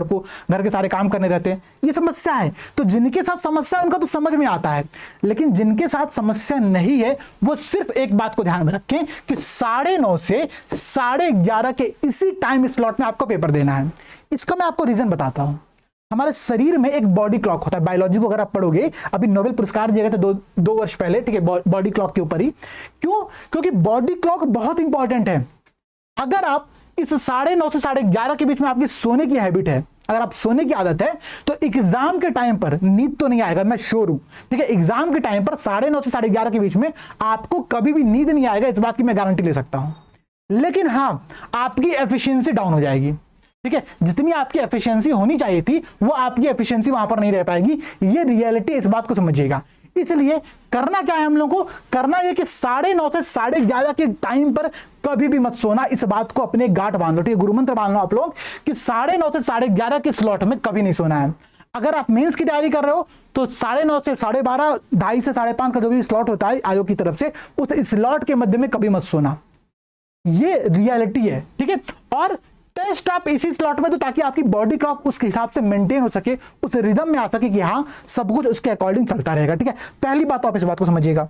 घर के सारे काम करने रहते हैं, ये समस्या है। तो जिनके साथ समस्या है उनका तो समझ में आता है, लेकिन जिनके साथ समस्या नहीं है वो सिर्फ एक बात को ध्यान में रखें कि 9:30 से 11:30 के इसी टाइम स्लॉट में आपको पेपर देना है। इसका मैं आपको रीजन बताता हूं। हमारे शरीर में एक बॉडी क्लॉक होता है, बायोलॉजी को अगर आप पढ़ोगे, अभी नोबेल पुरस्कार दिए गए थे 2 वर्ष पहले, ठीक है, बॉडी क्लॉक के ऊपर ही। क्यों? क्योंकि बॉडी क्लॉक बहुत इंपॉर्टेंट है। अगर आप इस 9:30 से 11:30 के बीच में आपकी सोने की हैबिट है, अगर आप सोने की आदत है, तो एग्जाम के टाइम पर नींद तो नहीं आएगा, मैं श्योर हूं, ठीक है। एग्जाम के टाइम पर 9:30 से 11:30 के बीच में आपको कभी भी नींद नहीं आएगा, इस बात की मैं गारंटी ले सकता हूं। लेकिन हां, आपकी एफिशिएंसी डाउन हो जाएगी, ठीक है। जितनी आपकी एफिशिएंसी होनी चाहिए थी वो आपकी एफिशिएंसी वहां पर नहीं रह पाएगी। ये रियलिटी, इस बात को समझिएगा। इसलिए करना क्या है हम लोगों को, करना यह कि 9:30 से 11:30 के टाइम पर कभी भी मत सोना। इस बात को अपने गांठ बांध लो, ठीक है, गुरुमंत्र बांध लो आप लोग कि 9:30 से 11:30 के स्लॉट में कभी नहीं सोना है। अगर आप मेंस की तैयारी कर रहे हो तो 9:30 से 12:30, 2:30 से 5:30 का जो भी स्लॉट होता है आयोग की तरफ से, उस स्लॉट के मध्य में कभी मत सोना। ये रियलिटी है, ठीक है। और टेस्ट आप इसी स्लॉट में दो ताकि आपकी बॉडी क्लॉक उसके हिसाब से मेंटेन हो सके, उस रिदम में आ सके कि हाँ सब कुछ उसके अकॉर्डिंग चलता रहेगा, ठीक है। पहली बात तो आप इस बात को समझिएगा।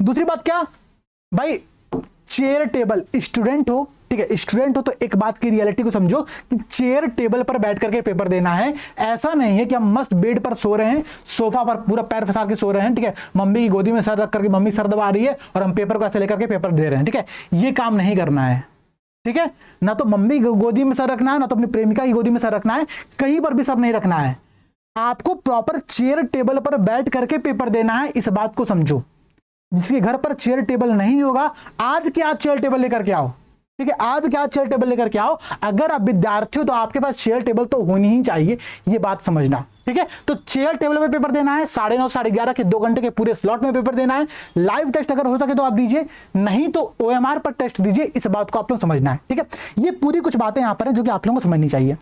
दूसरी बात क्या भाई, चेयर टेबल, स्टूडेंट हो, ठीक है, स्टूडेंट हो तो एक बात की रियलिटी को समझो कि चेयर टेबल पर बैठ करके पेपर देना है। ऐसा नहीं है कि हम मस्त बेड पर सो रहे हैं, सोफा पर पूरा पैर फंसा के सो रहे हैं, ठीक है, मम्मी की गोदी में सर रख करके मम्मी सर दबा रही है और हम पेपर को ऐसे लेकर के पेपर दे रहे हैं, ठीक है। ये काम नहीं करना है, ठीक है। ना तो मम्मी की गोदी में सर रखना है, ना तो अपनी प्रेमिका की गोदी में सर रखना है, कहीं पर भी सर नहीं रखना है। आपको प्रॉपर चेयर टेबल पर बैठ करके पेपर देना है, इस बात को समझो। जिसके घर पर चेयर टेबल नहीं होगा, आज के आज चेयर टेबल लेकर के आओ, ठीक है, आज के आज चेयर टेबल लेकर के आओ। अगर आप विद्यार्थी हो तो आपके पास चेयर टेबल तो होनी ही चाहिए, ये बात समझना, ठीक है। तो चेयर टेबल में पेपर देना है, 9:30 से 11:30 के 2 घंटे के पूरे स्लॉट में पेपर देना है। लाइव टेस्ट अगर हो सके तो आप दीजिए, नहीं तो ओएमआर पर टेस्ट दीजिए, इस बात को आप लोग समझना है, ठीक है। ये पूरी कुछ बातें यहां पर है जो कि आप लोगों को समझनी चाहिए।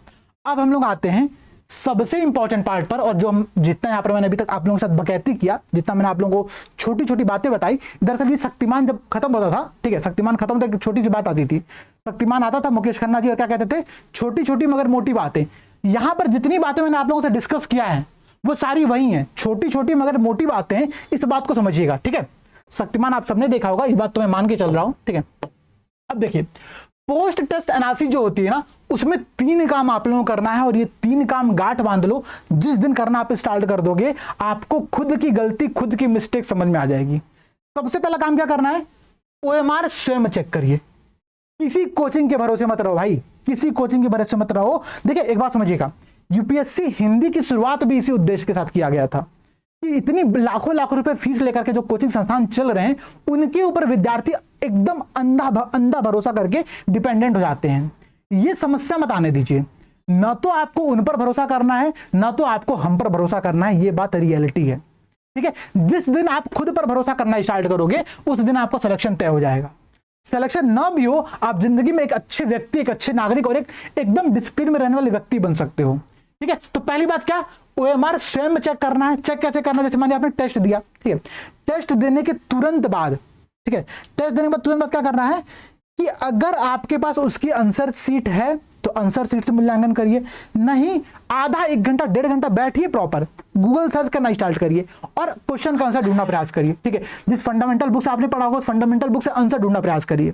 अब हम लोग आते हैं सबसे इंपॉर्टेंट पार्ट पर, और जो हम जितना यहां पर मैंने अभी तक आप लोगों के साथ बकैती किया, जितना मैंने आप लोगों को छोटी छोटी बातें बताई, दरअसल ये शक्तिमान जब खत्म होता था, ठीक है, शक्तिमान खत्म होता एक छोटी सी बात आती थी, शक्तिमान आता था मुकेश खन्ना जी और क्या कहते थे, छोटी छोटी मगर मोटी बातें। यहां पर जितनी बातें मैंने आप लोगों से डिस्कस किया है वो सारी वही हैं, छोटी छोटी मगर मोटी बातें हैं, इस बात को समझिएगा, ठीक है। शक्तिमान आप सबने देखा होगा, इस बात तो मैं मान के चल रहा हूं, ठीक है। अब देखिए, पोस्ट टेस्ट एनालिसिस जो होती है ना, उसमें 3 काम आप लोगों को करना है, और ये 3 काम गांठ बांध लो। जिस दिन करना आप स्टार्ट कर दोगे, आपको खुद की गलती, खुद की मिस्टेक समझ में आ जाएगी। सबसे पहला काम क्या करना है, ओएमआर स्वयं चेक करिए। किसी कोचिंग के भरोसे मत रहो भाई, किसी कोचिंग के भरोसे मत रहो। देखिए एक बात समझिएगा, यूपीएससी हिंदी की शुरुआत भी इसी उद्देश्य के साथ किया गया था कि इतनी लाखों लाखों रुपए फीस लेकर के जो कोचिंग संस्थान चल रहे हैं, उनके ऊपर विद्यार्थी एकदम अंधा भरोसा करके डिपेंडेंट हो जाते हैं। ये समस्या मत आने दीजिए। ना तो आपको उन पर भरोसा करना है, ना तो आपको हम पर भरोसा करना है, ये बात रियलिटी है, ठीक है। जिस दिन आप खुद पर भरोसा करना स्टार्ट करोगे, उस दिन आपका सिलेक्शन तय हो जाएगा। सिलेक्शन ना भी हो, आप जिंदगी में एक अच्छे व्यक्ति, एक अच्छे नागरिक और एकदम डिसिप्लिन में रहने वाले व्यक्ति बन सकते हो, ठीक है। तो पहली बात क्या, ओएमआर स्वयं चेक करना है। चेक कैसे करना है, जैसे मानिए आपने टेस्ट दिया, ठीक है, टेस्ट देने के तुरंत बाद, ठीक है, टेस्ट देने के बाद तुरंत बाद क्या करना है, कि अगर आपके पास उसकी आंसर शीट है तो आंसर शीट से मूल्यांकन करिए, नहीं आधा 1 घंटा 1.5 घंटा बैठिए, प्रॉपर गूगल सर्च करना स्टार्ट करिए और क्वेश्चन का आंसर ढूंढना प्रयास करिए। ठीक है, जिस फंडामेंटल बुक से आपने पढ़ा होगा उस फंडामेंटल बुक से आंसर ढूंढना प्रयास करिए।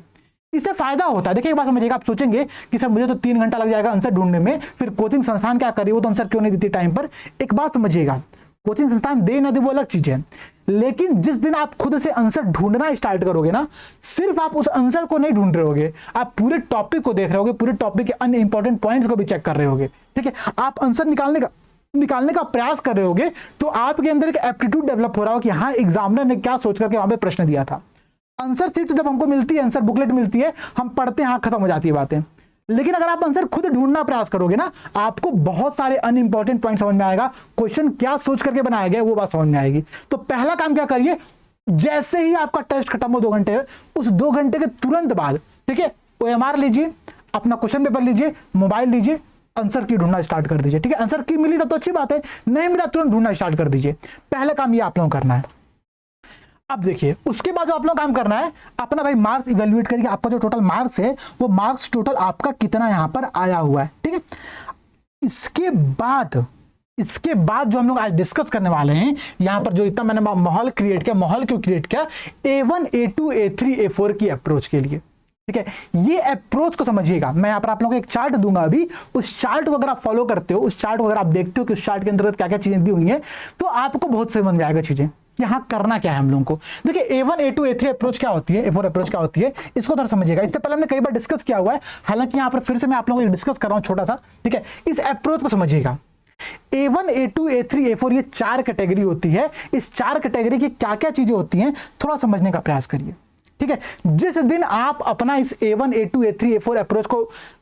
इससे फायदा होता है। देखिए एक बात समझिएगा, आप सोचेंगे कि सर मुझे तो 3 घंटा लग जाएगा आंसर ढूंढने में, फिर कोचिंग संस्थान क्या करिए, वो तो आंसर क्यों नहीं देती टाइम पर। एक बात समझिएगा, कोचिंग संस्थान दे ना दे वो अलग चीज है, लेकिन जिस दिन आप खुद से आंसर ढूंढना स्टार्ट करोगे ना, सिर्फ आप उस आंसर को नहीं ढूंढ रहे होगे, आप पूरे टॉपिक को देख रहे होगे, पूरे टॉपिक के अन्य इंपॉर्टेंट पॉइंट्स को भी चेक कर रहे होगे। ठीक है, आप आंसर निकालने का प्रयास कर रहे होगे, तो आपके अंदर एक एप्टीट्यूड डेवलप हो रहा हो कि हाँ एग्जामिनर ने क्या सोच करके वहां पे प्रश्न दिया था। आंसर शीट जब हमको मिलती है, आंसर बुकलेट मिलती है, हम पढ़ते हैं, हाँ खत्म हो जाती है बातें। लेकिन अगर आप आंसर खुद ढूंढना प्रयास करोगे ना, आपको बहुत सारे अनइंपॉर्टेंट पॉइंट समझ में आएगा, क्वेश्चन क्या सोच करके बनाया गया वो बात समझ में आएगी। तो पहला काम क्या करिए, जैसे ही आपका टेस्ट खत्म हो 2 घंटे, उस 2 घंटे के तुरंत बाद, ठीक है, OMR लीजिए, अपना क्वेश्चन पेपर लीजिए, मोबाइल लीजिए, आंसर की ढूंढना स्टार्ट कर दीजिए। ठीक है, आंसर की मिली तब तो अच्छी बात है, नहीं मिला तुरंत ढूंढना स्टार्ट कर दीजिए। पहला काम ये आप लोगों को करना है। अब देखिए उसके बाद जो आप लोग काम करना है, अपना भाई मार्क्स इवेल्युएट करिए, आपका जो टोटल मार्क्स है वो मार्क्स टोटल आपका कितना यहां पर आया हुआ है। ठीक है, इसके बाद जो हम लोग आज डिस्कस करने वाले हैं, यहां पर जो इतना मैंने माहौल क्रिएट किया A1 A2 A3 A4 की अप्रोच के लिए। ठीक है, ये अप्रोच को समझिएगा, मैं यहां पर आप लोगों को एक चार्ट दूंगा अभी, उस चार्ट को अगर आप फॉलो करते हो, उस चार्ट को अगर आप देखते हो कि उस चार्ट के अंतर्गत क्या क्या चीजें दी हुई हैं, तो आपको बहुत समझ में आएगा चीजें यहां करना क्या है हम लोगों को। देखिए A1 A2 A3 अप्रोच क्या होती है, A4 अप्रोच क्या होती है, इसको थोड़ा समझिएगा। इससे पहले हमने कई बार डिस्कस किया हुआ है, हालांकि यहां पर फिर से मैं आप लोगों को डिस्कस कर रहा हूं छोटा सा। ठीक है, इस अप्रोच को समझिएगा। A1 A2 A3 A4 ये 4 कैटेगरी होती है, इस 4 कैटेगरी की क्या क्या चीजें होती हैं थोड़ा समझने का प्रयास करिए। ठीक है, जिस दिन आप अपना इस A1 A2 A3 A4 approach को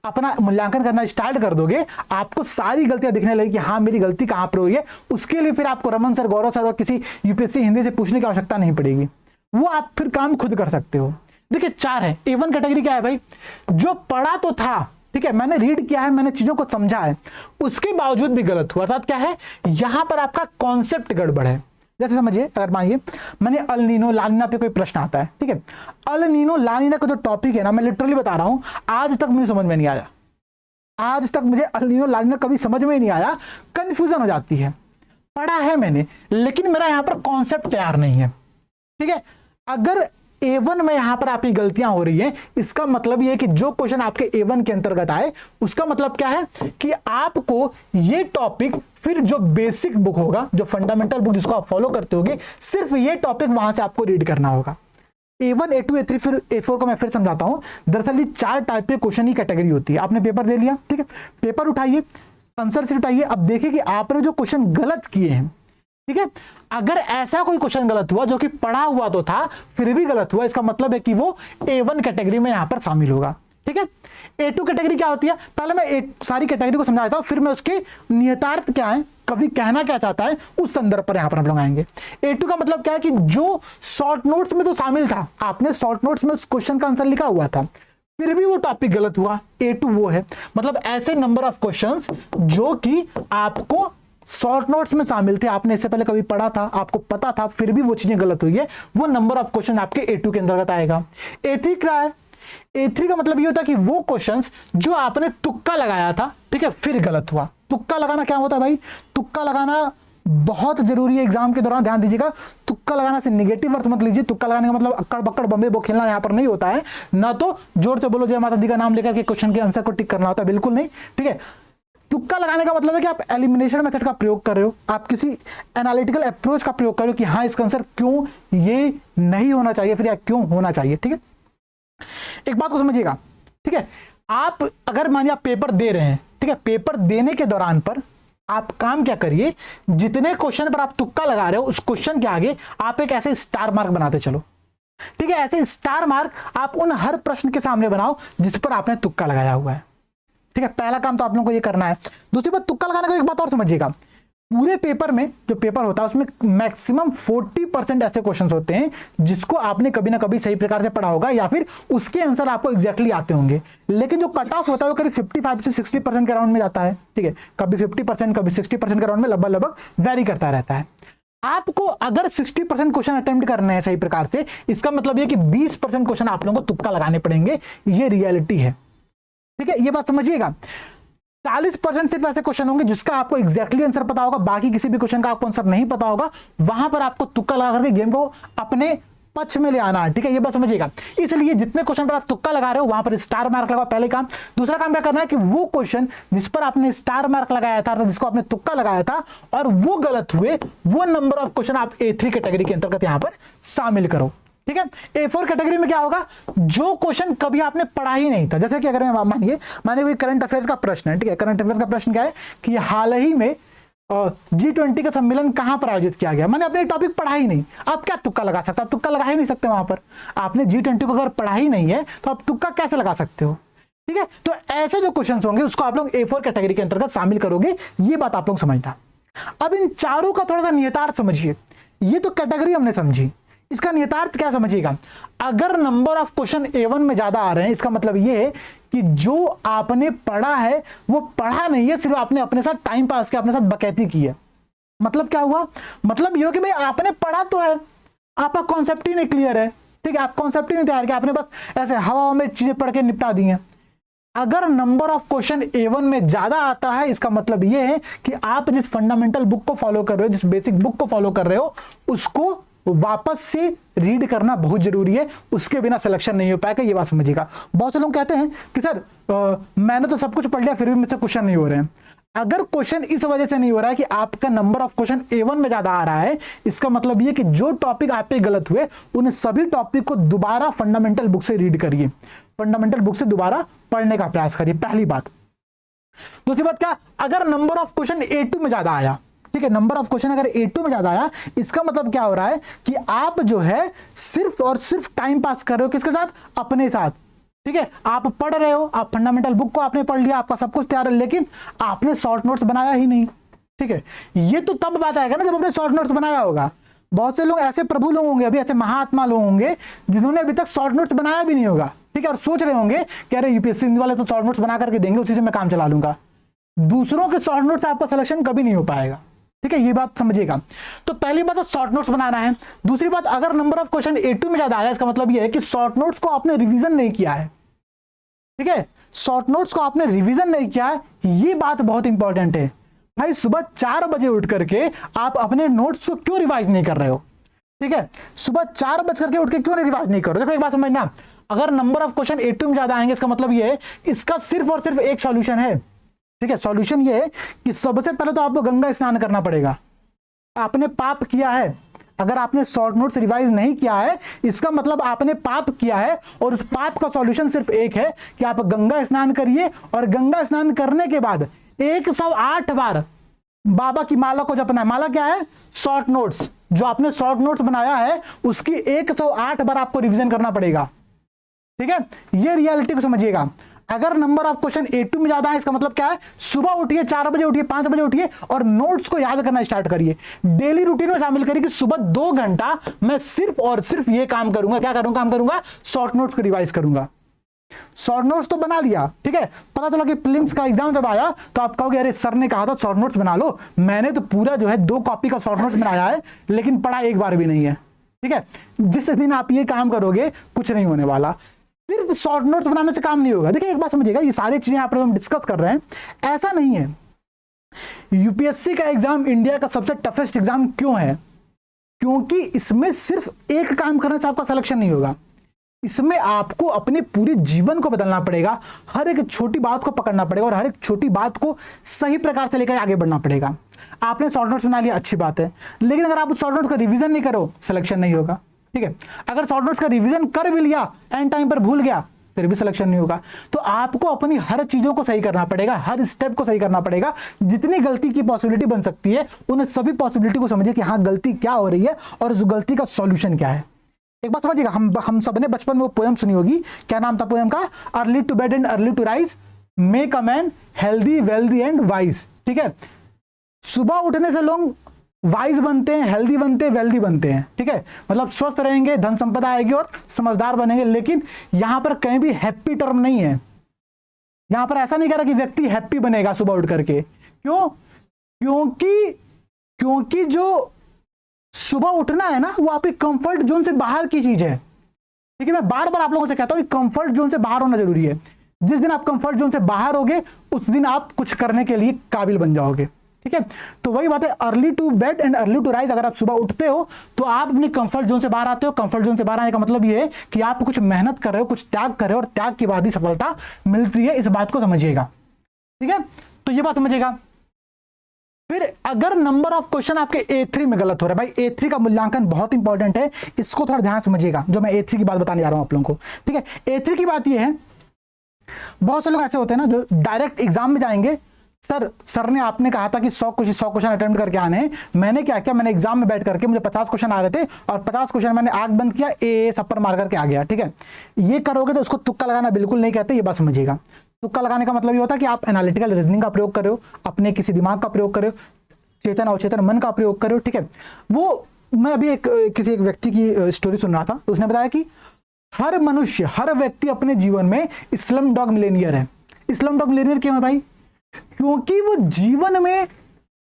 अपना मूल्यांकन करना स्टार्ट कर दोगे, आपको सारी गलतियां दिखने लगेगी कि हाँ मेरी गलती कहां पर हुई है। उसके लिए फिर आपको रमन सर, गौरव सर और किसी UPSC हिंदी से पूछने की आवश्यकता नहीं पड़ेगी, वो आप फिर काम खुद कर सकते हो। देखिए 4 है। A1 कैटेगरी क्या है भाई, जो पढ़ा तो था, ठीक है, मैंने रीड किया है, मैंने चीजों को समझा है, उसके बावजूद भी गलत हुआ, अर्थात क्या है, यहां पर आपका कॉन्सेप्ट गड़बड़ है। जैसे समझिए, अगर मानिए मैंने अल नीनो ला नीना पे कोई प्रश्न आता है, ठीक है, अल नीनो ला नीना का जो टॉपिक है ना, मैं लिटरली बता रहा हूं, आज तक मुझे समझ में नहीं आया, आज तक मुझे अल नीनो ला नीना कभी समझ में ही नहीं आया, कंफ्यूजन हो जाती है। पढ़ा है मैंने, लेकिन मेरा यहां पर कॉन्सेप्ट तैयार नहीं है। ठीक है, अगर A1 में यहां पर आपकी गलतियां हो रही हैं, इसका मतलब यह है कि जो क्वेश्चन आपके A1 के अंतर्गत आए, उसका मतलब क्या है कि आपको ये टॉपिक, फिर जो बेसिक बुक होगा, जो फंडामेंटल बुक जिसको आप फॉलो करते होगे, सिर्फ ये टॉपिक वहां से आपको रीड करना होगा। A1 A2 A3 फिर A4 को मैं फिर समझाता हूं। दरअसल ये 4 टाइप के क्वेश्चन की कैटेगरी होती है। आपने पेपर दे लिया, ठीक है, पेपर उठाइए, आंसर शीट उठाइए, अब देखिए कि आपने जो क्वेश्चन गलत किए हैं, ठीक है, अगर ऐसा कोई क्वेश्चन गलत हुआ जो कि पढ़ा हुआ तो था फिर भी गलत हुआ, इसका मतलब है कि वो A1 कैटेगरी में यहां पर शामिल होगा। ठीक है, A2 कैटेगरी क्या होती है, पहले मैं सारी कैटेगरी को समझा देता हूं, फिर मैं उसके निहितार्थ क्या है, कवि कहना क्या चाहता है, उस संदर्भ पर यहां पर हम लोग आएंगे। A2 का मतलब क्या है कि जो शॉर्ट नोट्स में तो शामिल था, आपने शॉर्ट नोट्स में उस क्वेश्चन का आंसर लिखा हुआ था, फिर भी वो टॉपिक गलत हुआ, A2 वो है। मतलब ऐसे नंबर ऑफ क्वेश्चंस जो कि आपको शॉर्ट नोट्स में शामिल थे, आपने इससे पहले कभी पढ़ा था, आपको पता था, फिर भी वो चीजें गलत हुई है, वो नंबर ऑफ क्वेश्चन आपके A2 के अंतर्गत आएगा। A3 क्या है, A3 का मतलब ये होता है कि वो क्वेश्चंस जो आपने तुक्का लगाया था, ठीक है, फिर गलत हुआ। तुक्का लगाना क्या होता है भाई, तुक्का लगाना बहुत जरूरी है एग्जाम के दौरान, ध्यान दीजिएगा। तुक्का लगाना से निगेटिव अर्थ मत लीजिए, तुक्का लगाने का मतलब अक्कड़ बक्कड़ बम्बे वो खेलना यहां पर नहीं होता है, ना तो जोर से बोलो जय माता दी का नाम लेकर के क्वेश्चन के आंसर को टिक करना होता है, बिल्कुल नहीं। ठीक है, तुक्का लगाने का मतलब है कि आप एलिमिनेशन मेथड का प्रयोग कर रहे हो, आप किसी एनालिटिकल अप्रोच का प्रयोग कर रहे हो कि हाँ इसका आंसर क्यों ये नहीं होना चाहिए, फिर या क्यों होना चाहिए। ठीक है, एक बात को समझिएगा, ठीक है, आप अगर मानिए आप पेपर दे रहे हैं, ठीक है, पेपर देने के दौरान पर आप काम क्या करिए, जितने क्वेश्चन पर आप तुक्का लगा रहे हो उस क्वेश्चन के आगे आप एक ऐसे स्टार मार्क बनाते चलो। ठीक है, ऐसे स्टार मार्क आप उन हर प्रश्न के सामने बनाओ जिस पर आपने तुक्का लगाया हुआ है। ठीक है, पहला काम तो आप लोगों को ये करना है। दूसरी बात, तुक्का लगाने का एक बात और समझिएगा, पूरे पेपर में जो पेपर होता है उसमें मैक्सिमम 40% ऐसे क्वेश्चंस होते हैं जिसको आपने कभी ना कभी सही प्रकार से पढ़ा होगा या फिर उसके आंसर आपको एग्जैक्टली आते होंगे, लेकिन जो कट ऑफ होता है वो करीब 55 से 60% के राउंड में जाता है। ठीक है, कभी 50%, कभी 60% के राउंड में लगभग वेरी करता रहता है। आपको अगर 60% क्वेश्चन अटेम्प्ट करने हैं सही प्रकार से, इसका मतलब ये कि 20% क्वेश्चन आप लोगों को तुक्का लगाने पड़ेंगे। ये रियलिटी है, ठीक है, ये बात समझिएगा। 40% सिर्फ ऐसे क्वेश्चन होंगे जिसका आपको एग्जैक्टली आंसर पता होगा, बाकी किसी भी क्वेश्चन का आपको आंसर नहीं पता होगा। वहां पर आपको तुक्का लगा करके गेम को अपने पक्ष में ले आना है, ठीक है, ये बात समझिएगा। इसलिए जितने क्वेश्चन पर आप तुक्का लगा रहे हो वहां पर स्टार मार्क लगाओ, पहले काम। दूसरा काम क्या करना है कि वो क्वेश्चन जिस पर आपने स्टार मार्क लगाया था, जिसको आपने तुक्का लगाया था और वो गलत हुए, वो नंबर ऑफ क्वेश्चन आप A3 कैटेगरी के अंतर्गत यहां पर शामिल करो, ठीक है। A4 कैटेगरी में क्या होगा, जो क्वेश्चन कभी आपने पढ़ा ही नहीं था, जैसे कि अगर मैं मानिए कोई करंट अफेयर्स का प्रश्न है, ठीक है, करंट अफेयर्स का प्रश्न क्या है कि हाल ही में G20 का सम्मेलन कहां पर आयोजित किया गया, मैंने अपने टॉपिक पढ़ा ही नहीं, आप क्या तुक्का लगा सकते हो, आप तुक्का लगा ही नहीं सकते। वहां पर आपने G20 को अगर पढ़ा ही नहीं है तो आप तुक्का कैसे लगा सकते हो, ठीक है। तो ऐसे जो क्वेश्चन होंगे उसको आप लोग A4 कैटेगरी के अंतर्गत शामिल करोगे, ये बात आप लोग समझना। अब इन चारों का थोड़ा सा नियतार्थ समझिए। ये तो कैटेगरी हमने समझी, इसका नियतार्थ क्या समझिएगा। अगर नंबर ऑफ क्वेश्चन A1 में ज्यादा आ रहे हैं, इसका मतलब यह है कि जो आपने पढ़ा है वो पढ़ा नहीं है, सिर्फ आपने अपने साथ टाइम पास किया, अपने साथ बकैती की है। मतलब क्या हुआ, मतलब ये हो कि भाई आपने पढ़ा तो है, आपका कॉन्सेप्ट ही नहीं क्लियर है, ठीक है, आप कॉन्सेप्ट ही नहीं तैयार किया, आपने बस ऐसे हवा में चीजें पढ़ के निपटा दी हैं। अगर नंबर ऑफ क्वेश्चन A1 में ज्यादा आता है, इसका मतलब यह है कि आप जिस फंडामेंटल बुक को फॉलो कर रहे हो, जिस बेसिक बुक को फॉलो कर रहे हो, उसको वापस से रीड करना बहुत जरूरी है, उसके बिना सिलेक्शन नहीं हो पाएगा, ये बात समझिएगा। बहुत से लोग कहते हैं कि सर मैंने तो सब कुछ पढ़ लिया फिर भी मुझसे क्वेश्चन नहीं हो रहे हैं। अगर क्वेश्चन इस वजह से नहीं हो रहा है कि आपका नंबर ऑफ क्वेश्चन A1 में ज्यादा आ रहा है, इसका मतलब ये कि जो टॉपिक आप पे गलत हुए उन सभी टॉपिक को दोबारा फंडामेंटल बुक से रीड करिए, फंडामेंटल बुक से दोबारा पढ़ने का प्रयास करिए, पहली बात। दूसरी बात क्या, अगर नंबर ऑफ क्वेश्चन A2 में ज्यादा आया, ठीक है, नंबर ऑफ क्वेश्चन अगर A2 में ज्यादा आया, इसका मतलब क्या हो रहा है कि आप जो है सिर्फ और सिर्फ टाइम पास कर रहे हो, किसके साथ, अपने साथ, ठीक है। आप पढ़ रहे हो, आप फंडामेंटल बुक को आपने पढ़ लिया, आपका सब कुछ तैयार है, लेकिन आपने शॉर्ट नोट्स बनाया ही नहीं, ठीक है। ये तो तब बात आएगा ना जब आपने शॉर्ट नोट्स बनाया होगा। बहुत से लोग ऐसे प्रभु लोग होंगे, अभी ऐसे महात्मा लोग होंगे जिन्होंने अभी तक शॉर्ट नोट्स बनाया भी नहीं होगा, ठीक है, और सोच रहे होंगे कि अरे यूपीएससी वाले तो शॉर्ट नोट्स बना करके देंगे, उसी से मैं काम चला लूंगा। दूसरों के शॉर्ट नोट्स से आपका सिलेक्शन कभी नहीं हो पाएगा, ठीक है, ये बात समझिएगा। तो पहली बात तो शॉर्ट नोट्स बनाना है। दूसरी बात, अगर नंबर ऑफ क्वेश्चन A2 में ज्यादा आया, इसका मतलब ये है कि शॉर्ट नोट्स को आपने रिवीजन नहीं किया है, ठीक है, शॉर्ट नोट्स को आपने रिवीजन नहीं किया है, ये बात बहुत इंपॉर्टेंट है। भाई सुबह 4 बजे उठ करके आप अपने नोट्स को क्यों रिवाइज नहीं कर रहे हो, ठीक है, सुबह 4 बज करके उठ के क्यों नहीं रिवाइज नहीं कर रहे हो। देखो एक बात समझना, अगर नंबर ऑफ क्वेश्चन A2 में ज्यादा आएंगे, इसका मतलब ये है इसका सिर्फ और सिर्फ एक सॉल्यूशन है, ठीक है। सॉल्यूशन ये है कि सबसे पहले तो आपको गंगा स्नान करना पड़ेगा। आपने पाप किया है, अगर आपने शॉर्ट नोट्स रिवाइज नहीं किया है, इसका मतलब आपने पाप किया है, और उस पाप का सॉल्यूशन सिर्फ एक है कि आप गंगा स्नान करिए, और गंगा स्नान करने के बाद 108 बार बाबा की माला को जपना है। माला क्या है, शॉर्ट नोट्स, जो आपने शॉर्ट नोट्स बनाया है उसकी 108 बार आपको रिवीजन करना पड़ेगा, ठीक है। ये रियलिटी को समझिएगा। अगर नंबर ऑफ क्वेश्चन A2 में ज्यादा है, इसका मतलब क्या है, सुबह उठिए, 4 बजे उठिए, 5 बजे उठिए और नोट्स को याद करना स्टार्ट करिए। डेली रूटीन में शामिल करिए कि सुबह 2 घंटा मैं सिर्फ और सिर्फ ये काम करूंगा, क्या करूंगा, काम करूंगा, शॉर्ट नोट्स को रिवाइज करूंगा। शॉर्ट नोट्स तो बना लिया, ठीक है, पता चला कि प्रीलिम्स का एग्जाम जब आया तो आप कहोगे अरे सर ने कहा था शॉर्ट नोट्स बना लो, मैंने तो पूरा जो है 2 कॉपी का शॉर्ट नोट्स बनाया है, लेकिन पढ़ा एक बार भी नहीं है, ठीक है। जिस दिन आप ये काम करोगे कुछ नहीं होने वाला, सिर्फ शॉर्ट नोट बनाने से काम नहीं होगा। देखिए एक बात समझिएगा, ये सारी चीजें यहाँ पर हम डिस्कस कर रहे हैं, ऐसा नहीं है। यूपीएससी का एग्जाम इंडिया का सबसे टफेस्ट एग्जाम क्यों है, क्योंकि इसमें सिर्फ एक काम करने से आपका सिलेक्शन नहीं होगा, इसमें आपको अपने पूरे जीवन को बदलना पड़ेगा, हर एक छोटी बात को पकड़ना पड़ेगा और हर एक छोटी बात को सही प्रकार से लेकर आगे बढ़ना पड़ेगा। आपने शॉर्ट नोट्स बना लिया, अच्छी बात है, लेकिन अगर आप उस शॉर्ट नोट्स का रिवीजन नहीं करो, सिलेक्शन नहीं होगा, ठीक है। अगर शॉर्ट नोट्स का रिवीजन कर भी लिया, एंड टाइम पर भूल गया, फिर भी सिलेक्शन नहीं होगा। तो आपको अपनी हर चीजों को सही करना पड़ेगा, हर स्टेप को सही करना पड़ेगा। जितनी गलती की पॉसिबिलिटी बन सकती है उन सभी पॉसिबिलिटी को समझिए कि हाँ गलती क्या हो रही है और उस गलती का सॉल्यूशन क्या है। एक बात समझिएगा, हम सबने बचपन में वो पोएम सुनी होगी, क्या नाम था पोएम का, early to bed and early to rise make a man healthy wealthy and wise, ठीक है। सुबह उठने से लोग वाइज बनते हैं, हेल्दी बनते हैं, वेल्दी बनते हैं, ठीक है, मतलब स्वस्थ रहेंगे, धन संपदा आएगी और समझदार बनेंगे। लेकिन यहां पर कहीं भी हैप्पी टर्म नहीं है, यहां पर ऐसा नहीं कह रहा कि व्यक्ति हैप्पी बनेगा सुबह उठ करके। क्यों, क्योंकि जो सुबह उठना है ना, वो आपके कंफर्ट जोन से बाहर की चीज है। ठीक है, मैं बार बार आप लोगों से कहता हूं कि कंफर्ट जोन से बाहर होना जरूरी है। जिस दिन आप कंफर्ट जोन से बाहर होगे उस दिन आप कुछ करने के लिए काबिल बन जाओगे। ठीक है, तो वही बात है, early to bed and early to rise. अगर आप सुबह उठते हो तो आप अपने कंफर्ट जोन से बाहर आते हो। कंफर्ट जोन से बाहर आने का मतलब ये है कि आप कुछ मेहनत कर रहे हो, कुछ त्याग कर रहे हो, और त्याग के बाद ही सफलता मिलती है। इस बात को समझिएगा। ठीक है, तो ये बात समझिएगा। फिर अगर नंबर ऑफ क्वेश्चन आपके A3 में गलत हो रहा है, भाई A3 का मूल्यांकन बहुत इंपॉर्टेंट है, इसको थोड़ा ध्यान समझिएगा जो मैं A3 की बात बताने जा रहा हूं आप लोगों को। ठीक है, A3 की बात ये है, बहुत से लोग ऐसे होते हैं ना जो डायरेक्ट एग्जाम में जाएंगे। सर ने आपने कहा था कि 100 क्वेश्चन अटेम्प्ट करके आने हैं। मैंने क्या किया, मैंने एग्जाम में बैठ करके, मुझे 50 क्वेश्चन आ रहे थे और 50 क्वेश्चन मैंने आंख बंद किया, ए सब पर मार करके आ गया। ठीक है, ये करोगे तो उसको तुक्का लगाना बिल्कुल नहीं कहते, ये बात समझिएगा। तुक्का लगाने का मतलब ये होता है कि आप एनालिटिकल रीजनिंग का प्रयोग कर रहे हो, अपने किसी दिमाग का प्रयोग कर रहे हो, चेतन अवचेतन मन का प्रयोग कर रहे हो। ठीक है, वो मैं अभी किसी एक व्यक्ति की स्टोरी सुन रहा था, उसने बताया कि हर मनुष्य, हर व्यक्ति अपने जीवन में स्लम डॉग मिलेनियर है। स्लम डॉग मिलेनियर क्यों है भाई? क्योंकि वो जीवन में